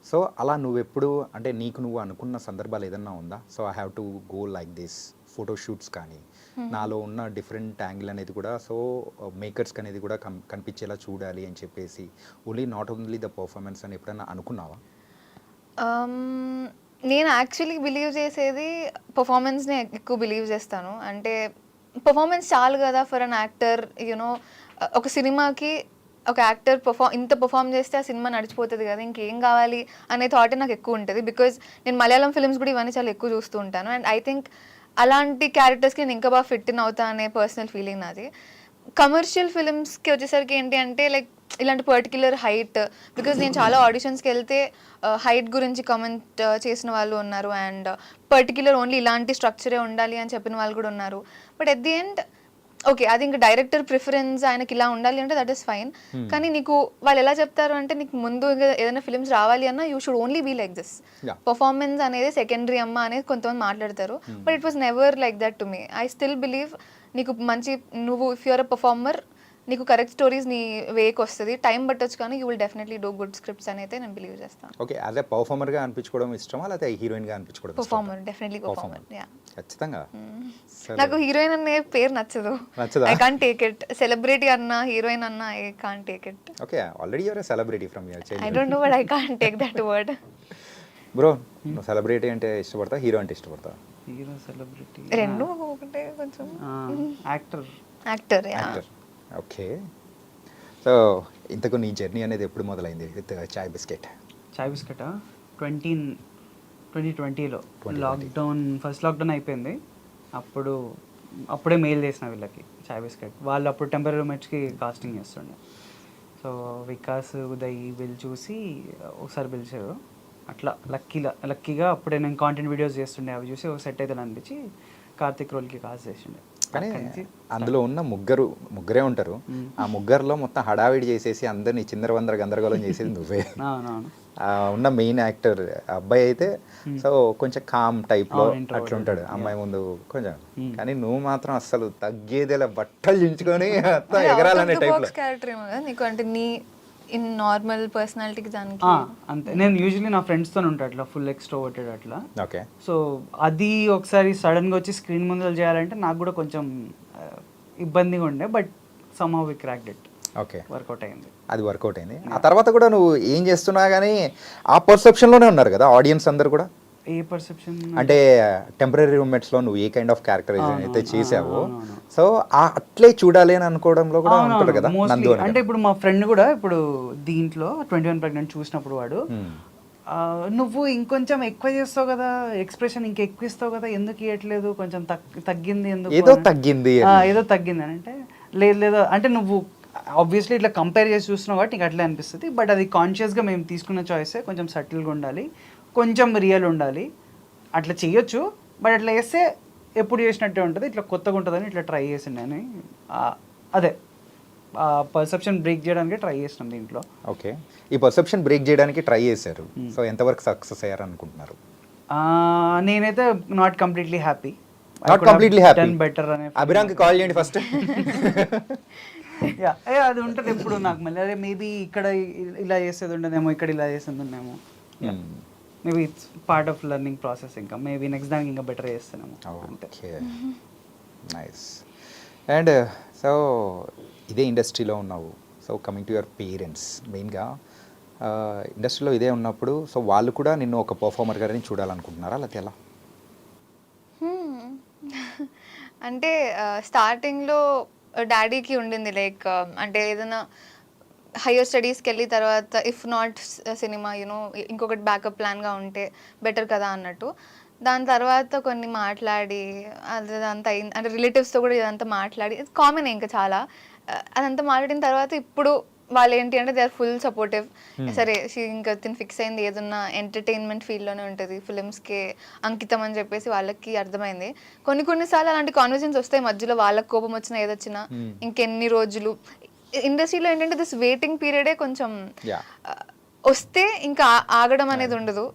సో అలా నువ్వెప్పుడు అంటే నీకు నువ్వు అనుకున్న సందర్భాలు ఏదన్నా ఉందా? So I have to go like this photoshoots కానీ నాలో ఉన్న డిఫరెంట్ యాంగిల్ అనేది కూడా సో మేకర్స్కి అనేది కూడా కనిపించేలా చూడాలి అని చెప్పేసి నాట్ ఓన్లీ ద పర్ఫార్మెన్స్ అని ఎప్పుడైనా అనుకున్నావా? నేను యాక్చువల్లీ బిలీవ్ చేసేది పర్ఫార్మెన్స్ని ఎక్కువ బిలీవ్ చేస్తాను. అంటే పర్ఫార్మెన్స్ చాలు కదా ఫర్ అన్ యాక్టర్. యూనో ఒక సినిమాకి ఒక యాక్టర్ ఇంత పర్ఫామ్ చేస్తే ఆ సినిమా నడిచిపోతుంది కదా, ఇంకేం కావాలి అనే థాట్ నాకు ఎక్కువ ఉంటుంది. బికాజ్ నేను మలయాళం ఫిల్మ్స్ కూడా ఇవన్నీ చాలా ఎక్కువ చూస్తూ ఉంటాను. అండ్ ఐ థింక్ అలాంటి క్యారెక్టర్స్కి నేను ఇంకా బాగా ఫిట్ ఇన్ అవుతా అనే పర్సనల్ ఫీలింగ్ నాది. కమర్షియల్ ఫిల్మ్స్కి వచ్చేసరికి ఏంటి అంటే లైక్ ఇలాంటి పర్టిక్యులర్ హైట్, బికాజ్ నేను చాలా ఆడిషన్స్కి వెళ్తే హైట్ గురించి కామెంట్ చేసిన వాళ్ళు ఉన్నారు. అండ్ పర్టిక్యులర్ ఓన్లీ ఇలాంటి స్ట్రక్చరే ఉండాలి అని చెప్పిన వాళ్ళు కూడా ఉన్నారు. But at the end okay అది ఇంకా డైరెక్టర్ ప్రిఫరెన్స్, ఆయనకి ఇలా ఉండాలి అంటే దట్ ఈస్ ఫైన్. కానీ నీకు వాళ్ళు ఎలా చెప్తారు అంటే నీకు ముందు ఏదైనా ఫిల్మ్స్ రావాలి అన్నా you should only be like this, performance అనేది సెకండరీ అమ్మ అనేది కొంతమంది మాట్లాడతారు. But it was never like that to me. I still believe నీకు నువ్వు ఇఫ్ యూఆర్ అ పర్ఫార్మర్ నీకు కరెక్ట్ స్టోరీస్ నీ వేకి వస్తుంది. టైం పట్టొచ్చు కానీ you will definitely do good scripts అని అయితే నేను బిలీవ్ చేస్తాను. ఓకే, యాజ్ ఎ పర్ఫార్మర్గా అనిపించుకోవడం ఇష్టమా లేకపోతే హీరోయిన్గా అనిపించుకోవడం? Performer, definitely performer. ఖచ్చితంగా. నాకు హీరోయిన్ అనే పేరు నచ్చదు. I can't take it. Celebrity అన్నా హీరోయిన్ అన్నా I can't take it. Okay, already you're a celebrity from your childhood. I don't know but I can't take that word. Bro, నువ్వు celebrity అంటే ఇష్టపడతా, హీరో అంటే ఇష్టపడతా? హీరో, సెలబ్రిటీ రెండు ఒకటే. కొంచెం యాక్టర్. ఓకే, సో ఇంతకు నీ జర్నీ అనేది ఎప్పుడు మొదలైంది విత్ చాయ్ బిస్కెట్? 2020లో లాక్డౌన్, ఫస్ట్ లాక్డౌన్ అయిపోయింది. అప్పుడే మెయిల్ చేసిన వీళ్ళకి చాయ్ బిస్కెట్ వాళ్ళు. అప్పుడు టెంపరీ రూమ్మేట్స్కి కాస్టింగ్ చేస్తుండే. సో వికాస్, ఉదయ్ వీళ్ళు చూసి ఒకసారి పిలిచారు. అట్లా లక్కీగా అప్పుడే నేను కాంటెంట్ వీడియోస్ చేస్తుండే, అవి చూసి ఒక సెట్ అయితే అనిపించి కార్తిక్ రోల్కి కాస్ట్ చేసిండే. కానీ అందులో ఉన్న ముగ్గురే ఉంటారు. ఆ ముగ్గురులో మొత్తం హడావిడి చేసేసి అందరినీ చిందరవందర గందరగోళం చేసేది నువ్వే. ఉన్న మెయిన్ యాక్టర్ అబ్బాయి అయితే సో కొంచెం కామ్ టైప్లో అట్లుంటాడు, అమ్మాయి ముందు కొంచెం. కానీ నువ్వు మాత్రం అస్సలు తగ్గేదేలా బట్టలు చించుకొని ఎగరాలనే టైప్లో క్యారెక్టర్ ఏమో కదా నీకు. అంటే ఇన్ నార్మల్ పర్సనాలిటీకి దానికి అంతే. నేను యూజువల్లీ నా ఫ్రెండ్స్తో ఉంటా అట్లా ఫుల్ ఎక్స్ట్రోవర్టెడ్ అట్లా. ఓకే. సో అది ఒకసారి సడన్గా వచ్చి స్క్రీన్ ముందర చేయాలంటే నాకు కూడా కొంచెం ఇబ్బందిగా ఉండే, but somehow we cracked it. Okay, work out అయింది. అది వర్కౌట్ అయింది. ఆ తర్వాత కూడా నువ్వు ఏం చేస్తున్నా కానీ ఆ పర్సెప్షన్లోనే ఉన్నారు కదా ఆడియన్స్ అందరు కూడా. ఏ పర్సెప్షన్ అంటే టెంపరీ రూమ్మేట్స్లో నువ్వు ఏ కైండ్ ఆఫ్ క్యారెక్టరైజేషన్ అయితే చేసావో, అవునవును. సో అట్లే చూడాలి అని అనుకోవడంలో కూడా ఉంటారు కదా మోస్ట్లీ. నందు అని. అంటే ఇప్పుడు మా ఫ్రెండ్ కూడా ఇప్పుడు దీంట్లో 21 ప్రెగ్నెంట్ చూసినప్పుడు వాడు నువ్వు ఇంకొంచెం ఎక్కువ చేస్తావు కదా, ఎక్స్ప్రెషన్ ఇంకా ఎక్కువ ఇస్తావు కదా, ఎందుకు ఇవ్వట్లేదు, కొంచెం తగ్గింది ఎందుకు, ఏదో తగ్గింది ఏదో తగ్గింది అని అంటే లేదు అంటే నువ్వు ఆబ్వియస్లీ ఇట్లా కంపేర్ చేసి చూస్తున్నావు కాబట్టి నీకు అట్లే అనిపిస్తుంది, బట్ అది కాన్షియస్గా మేము తీసుకున్న చాయిసే, కొంచెం సటిల్గా ఉండాలి, కొంచెం రియల్ ఉండాలి, అట్లా చేయొచ్చు, బట్ అట్లా చేస్తే ఎప్పుడు చేసినట్టే ఉంటుంది, ఇట్లా కొత్తగా ఉంటుందని ఇట్లా ట్రై చేసిండే అని అదే పర్సెప్షన్ బ్రేక్ చేయడానికి ట్రై చేసినాం దీంట్లో. ఓకే, ఈ పర్సెప్షన్ బ్రేక్ చేయడానికి ట్రై చేశారు. సో ఎంతవరకు సక్సెస్ అయ్యారు అనుకుంటున్నారు? నేనైతే not completely happy. Not completely happy. Better అనే అభిరామ్కి కాల్ చేయండి ఫస్ట్. అది ఉంటుంది ఎప్పుడు నాకు మళ్ళీ, అదే మేబీ ఇక్కడ ఇలా చేసేది ఉండదేమో, ఇక్కడ ఇలా చేసేది ఉండేమో, maybe it's part of learning process. ఇంకా మేబీ నెక్స్ట్ దానికి ఇంకా బెటర్ చేస్తానేమో. Okay, nice. అండ్ సో ఇదే ఇండస్ట్రీలో ఉన్నావు. So coming to your parents, మెయిన్గా ఇండస్ట్రీలో ఇదే ఉన్నప్పుడు సో వాళ్ళు కూడా నిన్ను ఒక పర్ఫార్మర్ గారిని చూడాలనుకుంటున్నారా, లేకపోతే ఎలా? అంటే స్టార్టింగ్లో డాడీకి ఉండింది లైక్ అంటే ఏదైనా హయ్యర్ స్టడీస్కి వెళ్ళి తర్వాత ఇఫ్ నాట్ సినిమా యూనో ఇంకొకటి బ్యాకప్ ప్లాన్గా ఉంటే బెటర్ కదా అన్నట్టు. దాని తర్వాత కొన్ని మాట్లాడి అదంతా అయింది, అంటే రిలేటివ్స్తో కూడా ఇదంతా మాట్లాడి, ఇది కామన్ ఇంకా చాలా, అదంతా మాట్లాడిన తర్వాత ఇప్పుడు వాళ్ళు ఏంటి అంటే దే ఆర్ ఫుల్ సపోర్టివ్. సరే ఇంకా తిని ఫిక్స్ అయింది, ఏదన్నా ఎంటర్టైన్మెంట్ ఫీల్డ్లోనే ఉంటుంది, ఫిలిమ్స్కి అంకితం అని చెప్పేసి వాళ్ళకి అర్థమైంది. కొన్నిసార్లు అలాంటి కాన్వర్జన్స్ వస్తాయి మధ్యలో, వాళ్ళకి కోపం వచ్చినా ఏదొచ్చినా ఇంకెన్ని రోజులు. ఇండస్ట్రీలో ఏంటంటే దిస్ వెయిటింగ్ పీరియడే కొంచెం వస్తే ఇంకా ఆగడం అనేది ఉండదు.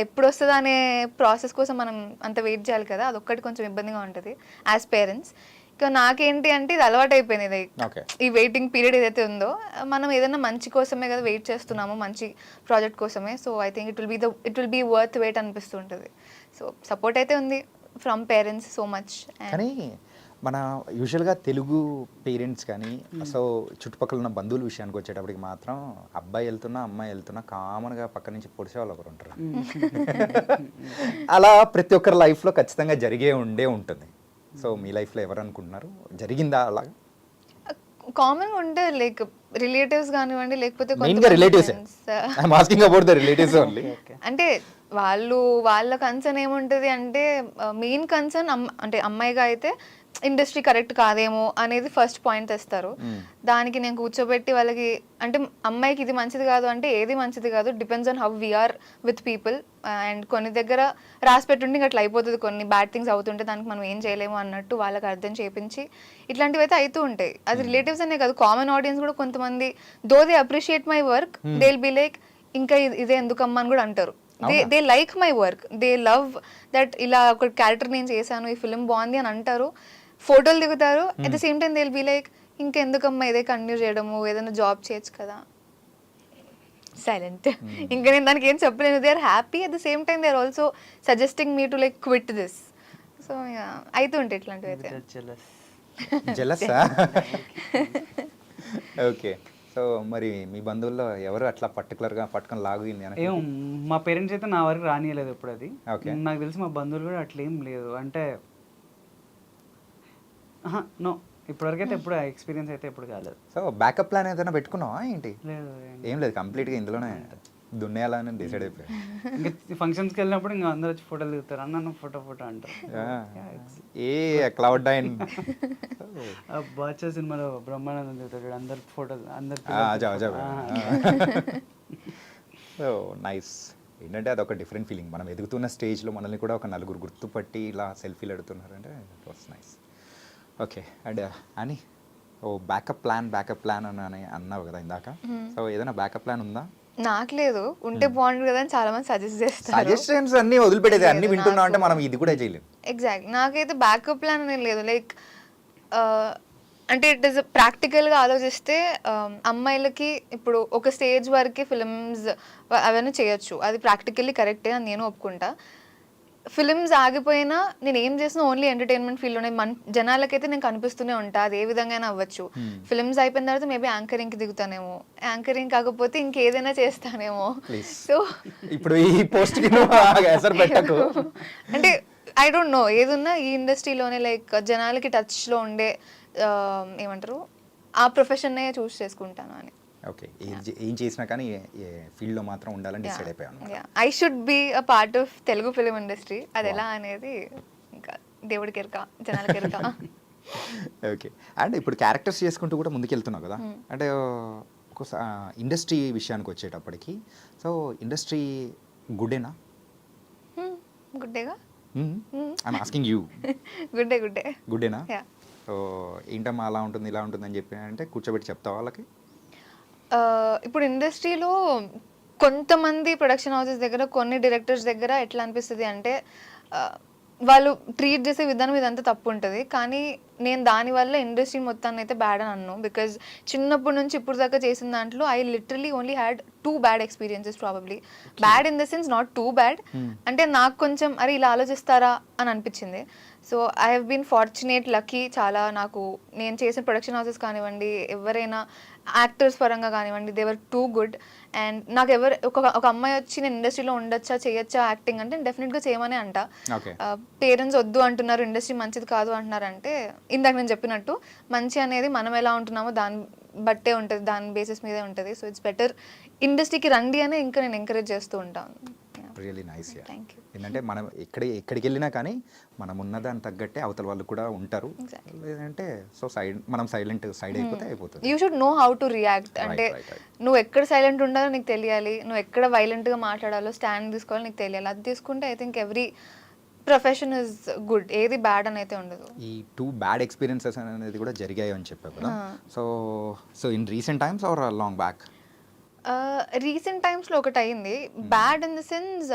ఎప్పుడు వస్తుందా అనే ప్రాసెస్ కోసం మనం అంత వెయిట్ చేయాలి కదా, అదొక్కటి కొంచెం ఇబ్బందిగా ఉంటుంది యాజ్ పేరెంట్స్. ఇక నాకేంటి అంటే ఇది అలవాటు అయిపోయింది, లైక్ ఈ వెయిటింగ్ పీరియడ్ ఏదైతే ఉందో, మనం ఏదైనా మంచి కోసమే కదా వెయిట్ చేస్తున్నాము, మంచి ప్రాజెక్ట్ కోసమే. So I think it will be worth wait అనిపిస్తుంటుంది. సో సపోర్ట్ అయితే ఉంది ఫ్రమ్ పేరెంట్స్ సో మచ్. కానీ మన యూజువల్గా తెలుగు పేరెంట్స్ కానీ సో చుట్టుపక్కల ఉన్న బంధువుల విషయానికి వచ్చేటప్పటికి మాత్రం అబ్బాయి వెళ్తున్నా అమ్మాయి వెళ్తున్నా కామన్గా పక్క నుంచి పొడిచే వాళ్ళు ఒకరు ఉంటారు. అలా ప్రతి ఒక్కరి లైఫ్లో ఖచ్చితంగా జరిగే ఉంటుంది. సో మీ లైఫ్లో ఎవరు అనుకుంటున్నారు, జరిగిందా అలా? కామన్గా ఉంటే లైక్ రిలేటివ్స్ కానివ్వండి, లేకపోతే అంటే వాళ్ళ కన్సర్న్ ఏముంటుంది అంటే మెయిన్ కన్సర్న్ అంటే అమ్మాయిగా అయితే ఇండస్ట్రీ కరెక్ట్ కాదేమో అనేది ఫస్ట్ పాయింట్ తెస్తారు. దానికి నేను కూర్చోబెట్టి వాళ్ళకి అంటే అమ్మాయికి ఇది మంచిది కాదు అంటే ఏది మంచిది కాదు, depends on how we're with people. And కొన్ని దగ్గర రాసి పెట్టుంటే ఇంకా అట్లా అయిపోతుంది, కొన్ని బ్యాడ్ థింగ్స్ అవుతుంటే దానికి మనం ఏం చేయలేము అన్నట్టు వాళ్ళకి అర్థం చేయించి ఇట్లాంటివి అయితే అవుతూ ఉంటాయి. అది రిలేటివ్స్ అనే కాదు, కామన్ ఆడియన్స్ కూడా కొంతమంది though they appreciate my work, they will be like ఇంకా ఇదే ఎందుకమ్మా అని కూడా అంటారు. They like my work, they love that ఇలా ఒక క్యారెక్టర్ నేను చేశాను, ఈ ఫిలిం బాగుంది అని అంటారు, ఫోటోలు దిగుతారు. At the same time they will be like ఇంకెందుకమ్మా ఇదే కంటిన్యూ చేయడము, ఏదైనా జాబ్ చేయొచ్చు కదా. సైలెంట్. ఇంకా నేను దానికి ఏం చెప్పలేను. They are happy, at the same time they are also suggesting me to like quit this. So అయితే ఉంటాయి ఇట్లాంటివి అయితే. జెలసా? ఓకే. సో మరి మీ బంధువుల్లో ఎవరు అట్లా పర్టికులర్గా పట్టుకొని లాగింది? ఏం మా పేరెంట్స్ అయితే నా వరకు రానియలేదు ఎప్పుడు అది. ఓకే. నాకు తెలిసి మా బంధువులు కూడా అట్లా ఏం లేదు, అంటే నో ఇప్పటివరకు అయితే ఎప్పుడు ఎక్స్పీరియన్స్ అయితే ఎప్పుడు కాలేదు. సో బ్యాకప్ ప్లాన్ ఏదైనా పెట్టుకున్నావా ఏంటి? లేదు, ఏం లేదు, కంప్లీట్గా ఇందులోనే దున్నేయాలని డిసైడ్ అయిపోయాయి. ఇంకా ఫంక్షన్స్కి వెళ్ళినప్పుడు ఇంకా అందరూ వచ్చి ఫోటోలు దిగుతారు, అన్న ఫోటో అంటారు. ఏ క్లౌడ్ నైన్ బాచా సినిమాలో బ్రహ్మానందం దిగుతాడు, అందరు ఫోటోలు అందరు. So nice. ఏంటంటే అదొక డిఫరెంట్ ఫీలింగ్, మనం ఎదుగుతున్న స్టేజ్లో మనల్ని కూడా ఒక నలుగురు గుర్తుపట్టి ఇలా సెల్ఫీలు అడుగుతున్నారంటే it was nice. Okay. And అని బ్యాకప్ ప్లాన్ అని అన్నావు కదా ఇందాక, సో ఏదైనా బ్యాకప్ ప్లాన్ ఉందా? నాకు లేదు, ఉంటే బాగుంటుంది కదా అని చాలా మంది సజెస్ట్ చేస్తారు. సజెషన్స్ అన్ని వదిలిపెట్టేది, అన్ని వింటున్నాం అంటే మనం ఇది కూడా చేయలేము. ఎగ్జాక్ట్. నాకైతే బ్యాకప్ ప్లాన్ అనేది లేదు. లైక్ అంటే ఇట్ ఇస్ ప్రాక్టికల్గా ఆలోచిస్తే అమ్మాయిలకి ఇప్పుడు ఒక స్టేజ్ వరకు ఫిలిమ్స్ అవన్నీ చేయొచ్చు, అది ప్రాక్టికల్లీ కరెక్టే అని నేను ఒప్పుకుంటా. ఫిలిమ్స్ ఆగిపోయినా నేను ఏం చేసినా ఓన్లీ ఎంటర్టైన్మెంట్ ఫీల్డ్లోనే జనాలకైతే నేను కనిపిస్తూనే ఉంటా, అది ఏ విధంగా అయినా అవ్వచ్చు. ఫిలిమ్స్ అయిపోయిన తర్వాత మేబీ యాంకరింగ్కి దిగుతానేమో, యాంకరింగ్ కాకపోతే ఇంకేదైనా చేస్తానేమో. సో ఇప్పుడు ఈ పోస్ట్ పెట్టకు. అంటే ఐ డోంట్ నో, ఏదున్నా ఈ ఇండస్ట్రీలోనే లైక్ జనాలకి టచ్లో ఉండే ఏమంటారు ఆ ప్రొఫెషన్నే చూస్ చేసుకుంటాను అని. ఓకే, ఏం చేసినా కానీ ఫీల్డ్లో మాత్రం ఉండాలని డిసైడ్ అయిపోయాను. I should be a part of Telugu film industry. అది ఎలా అనేది ఇంకా దేవుడికి ఎరక, జనాలకి ఎరక. ఓకే, అండ్ ఇప్పుడు క్యారెక్టర్స్ చేసుకుంటూ కూడా ముందుకెళ్తున్నావు కదా, అంటే ఇండస్ట్రీ విషయానికి వచ్చేటప్పటికి, సో ఇండస్ట్రీ గుడ్డేనా? గుడ్డేగా. I'm asking you. గుడ్డే గుడ్డేనా? సో ఏంటమ్మా అలా ఉంటుంది ఇలా ఉంటుంది అని చెప్పి అంటే కూర్చోబెట్టి చెప్తావా వాళ్ళకి? ఇప్పుడు ఇండస్ట్రీలో కొంతమంది ప్రొడక్షన్ హౌసెస్ దగ్గర, కొన్ని డైరెక్టర్స్ దగ్గర ఎట్లా అనిపిస్తుంది అంటే వాళ్ళు ట్రీట్ చేసే విధానం ఇదంతా తప్పు ఉంటుంది. కానీ నేను దానివల్ల ఇండస్ట్రీ మొత్తాన్ని అయితే బ్యాడ్ అని అన్నాను. బికాజ్ చిన్నప్పటి నుంచి ఇప్పుడు దాకా చేసిన దాంట్లో I literally only had 2 bad experiences. Probably bad in the sense not too bad, అంటే నాకు కొంచెం అరే ఇలా ఆలోచిస్తారా అని అనిపించింది. So I have been fortunate, lucky చాలా. నాకు నేను చేసిన ప్రొడక్షన్ హౌసెస్ కానివ్వండి, ఎవరైనా యాక్టర్స్ పరంగా కానివ్వండి, they were too good. And నాకు ఎవరు ఒక అమ్మాయి వచ్చి నేను ఇండస్ట్రీలో ఉండొచ్చా, చేయొచ్చా యాక్టింగ్ అంటే డెఫినెట్గా చేయమనే అంట. పేరెంట్స్ వద్దు అంటున్నారు, ఇండస్ట్రీ మంచిది కాదు అంటున్నారు అంటే, ఇందాక నేను చెప్పినట్టు మంచి అనేది మనం ఎలా ఉంటున్నామో దాన్ని బట్టే ఉంటుంది, దాని బేసిస్ మీదే ఉంటుంది. సో ఇట్స్ బెటర్ ఇండస్ట్రీకి రండి అని ఇంకా నేను ఎంకరేజ్ చేస్తూ ఉంటాను. Really nice. ఏంటంటే మనం ఎక్కడికి వెళ్ళినా కానీ మనం ఉన్నదాన్ని తగ్గట్టే అవతల వాళ్ళు కూడా ఉంటారు. లేదంటే సో మనం సైలెంట్ అయిపోతే అయిపోతుంది. You should know how to react. అంటే నువ్వు ఎక్కడ సైలెంట్ ఉండాలో నీకు తెలియాలి, నువ్వు ఎక్కడ వైలెంట్గా మాట్లాడాలో స్టాండ్ తీసుకోవాలో నీకు తెలియాలి. అది తీసుకుంటే I think every profession is good, ఏది బ్యాడ్ అని అయితే ఉండదు. ఈ 2 బ్యాడ్ ఎక్స్పీరియన్సెస్ అనేది కూడా జరిగాయి అని చెప్పావు కదా, so in recent times or long back? Recent టైమ్స్లో ఒకటి అయింది. Bad in the sense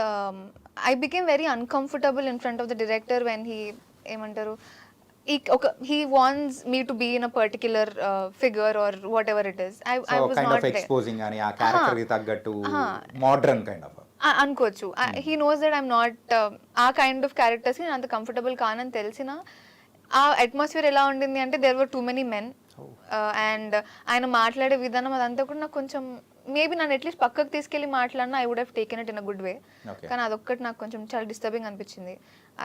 I became very uncomfortable in front of the director when he ఏమంటారు he wants me to be in a particular figure or whatever it is. I was kind not of exposing ani ఆ character కి తగ్గట్టు modern kind of అనుకోవచ్చు. He knows that I'm not ఆ kind of క్యారెక్టర్స్కి నేను అంత comfortable కానని తెలిసిన ఆ atmosphere ఎలా ఉండింది అంటే there were too many men and ఆయన మాట్లాడే విధానం అదంతా కూడా నాకు కొంచెం మేబీ నన్ను అట్లీస్ట్ పక్కకు తీసుకెళ్ళి మాట్లాడినా I would have taken it in a good way. కానీ అదొక్కటి నాకు కొంచెం చాలా డిస్టర్బింగ్ అనిపించింది.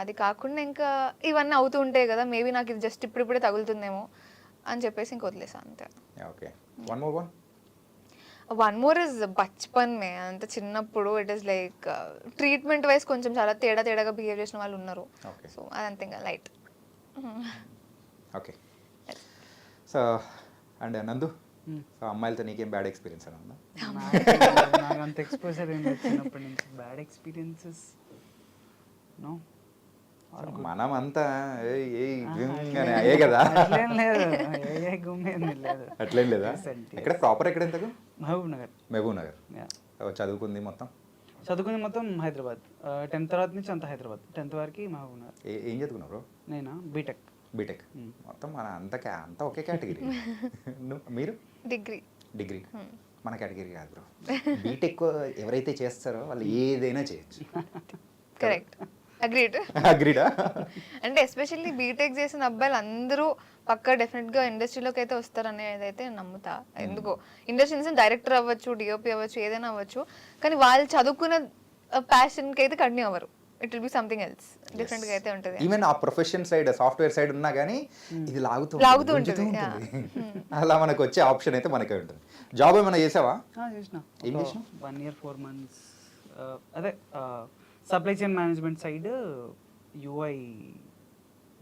అది కాకుండా ఇంకా ఇవన్నీ అవుతూ ఉంటాయి కదా, మేబీ నాకు ఇది జస్ట్ ఇప్పుడిప్పుడే తగులుతుందేమో అని చెప్పేసి ఇంక వదిలేసాను అంతే. ఓకే, వన్ మోర్ ఇస్ బచ్పన్ మే. అంత చిన్నప్పుడు it is like treatment wise కొంచెం చాలా తేడాగా బిహేవ్ చేసిన వాళ్ళు ఉన్నారు. సో అదంతే ఇంకా లైట్. ఓకే, సో అండ్ నందు, సో అమ్మాయిలతో నీకేం బ్యాడ్ ఎక్స్పీరియన్స్ అని ఉందా? నాకు అంత ఎక్స్పోజర్ ఏం లేదు చిన్నప్పటి నుంచి. Bad experiences no. మనమంతా అయ్యే కదా, అట్లేం లేదు. అట్లేం లేదా? ఎక్కడ ప్రాపర్ ఎక్కడ? ఎంతకు? మహబూబ్ నగర్. చదువుకుంది మొత్తం హైదరాబాద్. 10th తర్వాత నుంచి అంతా హైదరాబాద్. 10th వరకు మహబూబ్ నగర్. ఏం చదువుకున్నావు బ్రో? నేనా బీటెక్. మొత్తం మన అంతా ఒకే కేటగిరీ. మీరు? డిగ్రీ. మన కేటగిరీ కాదు బ్రో. బీటెక్ ఎవరైతే చేస్తారో వాళ్ళు ఏదైనా చేయొచ్చు. కరెక్ట్, అగ్రీడా? అంటే ఎస్పెషల్లీ బీటెక్ చేసిన అబ్బాయిలు అందరూ పక్కా డెఫినెట్గా ఇండస్ట్రీలోకి అయితే వస్తారనేది అయితే నమ్ముతా. ఎందుకో ఇండస్ట్రీ నుంచి డైరెక్టర్ అవ్వచ్చు, డిఓపి అవ్వచ్చు, ఏదైనా అవ్వచ్చు, కానీ వాళ్ళు చదువుకున్న ప్యాషన్కి అయితే కంటిన్యూ అవ్వరు. It will be something else, different గా అయితే ఉంటుంది. ఈవెన్ ఆ ప్రొఫెషన్ సైడ్, సాఫ్ట్వేర్ సైడ్ ఉన్నా కానీ ఇది లాగుతూ ఉంటుంది. అలా మనకు వచ్చే ఆప్షన్ అయితే మనకే ఉంటుంది. జాబ్ ఏమైనా చేసావా? చేసిన. ఏం చేసినా? 1 year 4 months అదే supply chain management side UI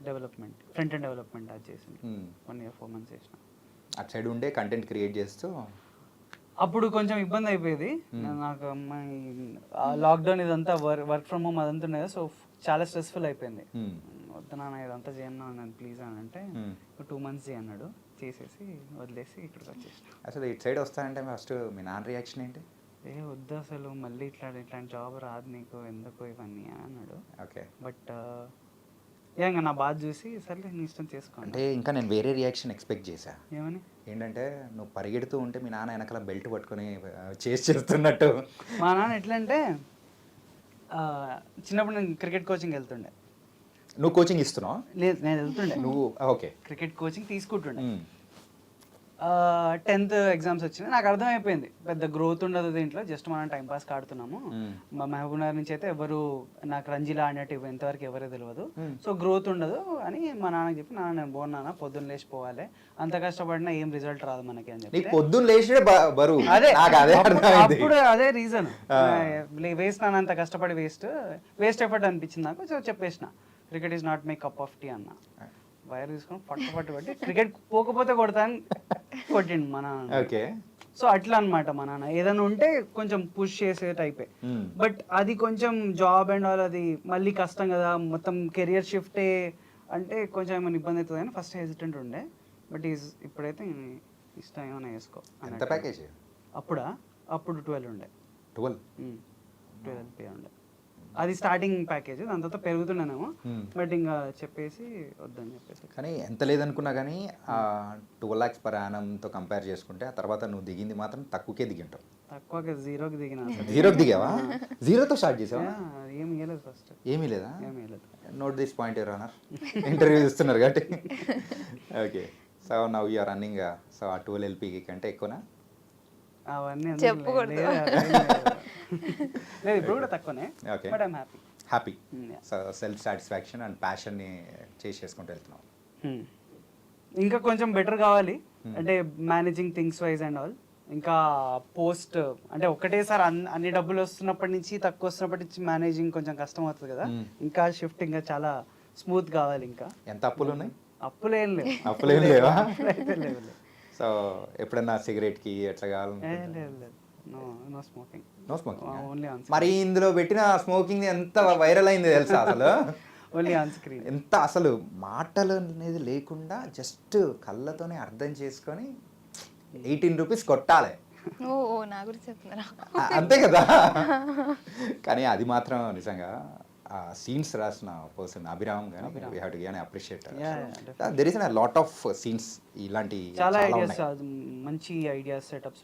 development, front end development అది చేసింది. 1 year 4 months చేసిన. అటు సైడ్ ఉండే కంటెంట్ క్రియేట్ చేస్తూ అప్పుడు కొంచెం ఇబ్బంది అయిపోయేది నాకు. లాక్డౌన్ ఇదంతా వర్క్ ఫ్రమ్ హోమ్ అదంతా ఉండేది. సో చాలా స్ట్రెస్ఫుల్ అయిపోయింది. వద్దు నాన్న ఇదంతా చేయను నేను ప్లీజ్ అని అంటే 2 months అన్నాడు. చేసేసి వదిలేసి ఇక్కడికి వచ్చేసిన. అసలు ఇటు సైడ్ వస్తానంటే ఫస్ట్ మీ నాన్న రియాక్షన్ ఏంటి? వద్దు అసలు మళ్ళీ ఇట్లాంటి జాబ్ రాదు నీకు, ఎందుకు ఇవన్నీ అని అన్నాడు. ఓకే, బట్ ఇంకా నా బాధ చూసి సర్లే నీ ఇష్టం చేసుకోండి అంటే ఇంకా నేను వేరే రియాక్షన్ ఎక్స్పెక్ట్ చేశా. ఏమని. ఏంటంటే నువ్వు పరిగెడుతూ ఉంటే మీ నాన్న వెనకాల బెల్ట్ పట్టుకొని చేస్తున్నట్టు. మా నాన్న ఎట్లా అంటే చిన్నప్పుడు నేను క్రికెట్ కోచింగ్ వెళ్తుండే. నువ్వు కోచింగ్ ఇస్తున్నావు? లేదు, నేను వెళ్తుండే. నువ్వు ఓకే. క్రికెట్ కోచింగ్ తీసుకుంటుండే. 10th ఎగ్జామ్స్ వచ్చినాయి, నాకు అర్థమైపోయింది పెద్ద గ్రోత్ ఉండదు దీంట్లో, జస్ట్ మనం టైం పాస్ ఆడుతున్నాము. మా మహబూబ్నగర్ నుంచి అయితే ఎవరు నాకు రంజీలా ఆడినట్టు ఇంతవరకు ఎవరే తెలియదు, సో గ్రోత్ ఉండదు అని మా నాన్నకి చెప్పి, నాన్న నేను పోన్నానా, పొద్దున్న లేచిపోవాలి, అంత కష్టపడినా ఏం రిజల్ట్ రాదు మనకి అని చెప్పి. పొద్దున్న లేచి బరువు అదే అదే అప్పుడు అదే రీజన్, వేస్ట్ నాన్న అంత కష్టపడి వేస్ట్ ఎఫర్ట్ అనిపించింది నాకు. సో చెప్పేసిన cricket is not my cup of tea అన్న. వైర్ తీసుకొని పట్టు పెట్టి క్రికెట్ పోకపోతే కొడతాను కొట్టిండు మా నాన్న. ఓకే. సో అట్లా అనమాట మా నాన్న, ఏదైనా ఉంటే కొంచెం పుష్ చేసే టైపే. బట్ అది కొంచెం జాబ్ అండ్ ఆల్ అది మళ్ళీ కష్టం కదా, మొత్తం కెరియర్ షిఫ్టే అంటే కొంచెం ఏమైనా ఇబ్బంది అవుతుంది అని ఫస్ట్ హెసిటెంట్ ఉండే. బట్ ఇప్పుడైతే ఇష్టం ఏమైనా వేసుకో. ఎంత ప్యాకేజ్ అప్పుడు 12 ఉండే. 12 ఉండే. అది స్టార్టింగ్ ప్యాకేజ్, దాని తర్వాత పెరుగుతున్నానేమో. బట్ ఇంకా చెప్పేసి వద్దని చెప్పేసి. కానీ ఎంత లేదనుకున్నా కానీ 12 lakhs per annumతో కంపేర్ చేసుకుంటే ఆ తర్వాత నువ్వు దిగింది మాత్రం తక్కువకే దిగి ఉంటావు. తక్కువగా 0కి దిగిన. 0కి దిగావా? 0తో స్టార్ట్ చేసావా? ఏమి ఇవ్వలేదు ఫస్ట్. ఏమీ లేదా? ఏమీ లేదు. Note this point your honour, interview ఇస్తున్నారు కాబట్టి. Okay. So now you are running. So ఆ 12 LP కంటే ఎక్కువనా? అవన్నీ చెప్పకూడదు. లేదు, ఇప్పుడు కూడా తక్కువనే. Okay. But I'm happy. So self satisfaction and ప్యాషన్ని చేసుకుంటూ వెళ్తున్నావు. ఇంకా కొంచెం బెటర్ కావాలి అంటే managing things wise and all. ఇంకా పోస్ట్ అంటే ఒకటేసారి అన్ని డబ్బులు వస్తున్నప్పటి నుంచి తక్కువ వస్తున్నప్పటి నుంచి మేనేజింగ్ కొంచెం కష్టం అవుతుంది కదా. ఇంకా షిఫ్ట్ ఇంకా చాలా స్మూత్ కావాలి. ఇంకా ఎంత అప్పులు ఉన్నాయి? అప్పులేం లేవు. అప్పులేం లేవా? అయితే లేవు. సో ఎప్పుడన్నా సిగరెట్కి ఎట్లా కావాలి? లేదు, no smoking. No smoking. Only on. మరి ఇందులో పెట్టిన స్మోకింగ్ ఎంత వైరల్ అయింది తెలుసా అసలు? Only on screen. ఎంత అసలు మాటలు అనేది లేకుండా జస్ట్ కళ్ళతోనే అర్థం చేసుకొని 18 rupees కొట్టాలి. ఓ నా గురించి చెప్తున్నారా? అంతే కదా. కానీ అది మాత్రం నిజంగా సీన్స్ రాసిన పర్సన్ అభిరామ్ కానీ we have to give appreciate. There is a lot of scenes ఇలాంటి చాలా ఐడియాస్, మంచి ఐడియాస్ సెటప్స్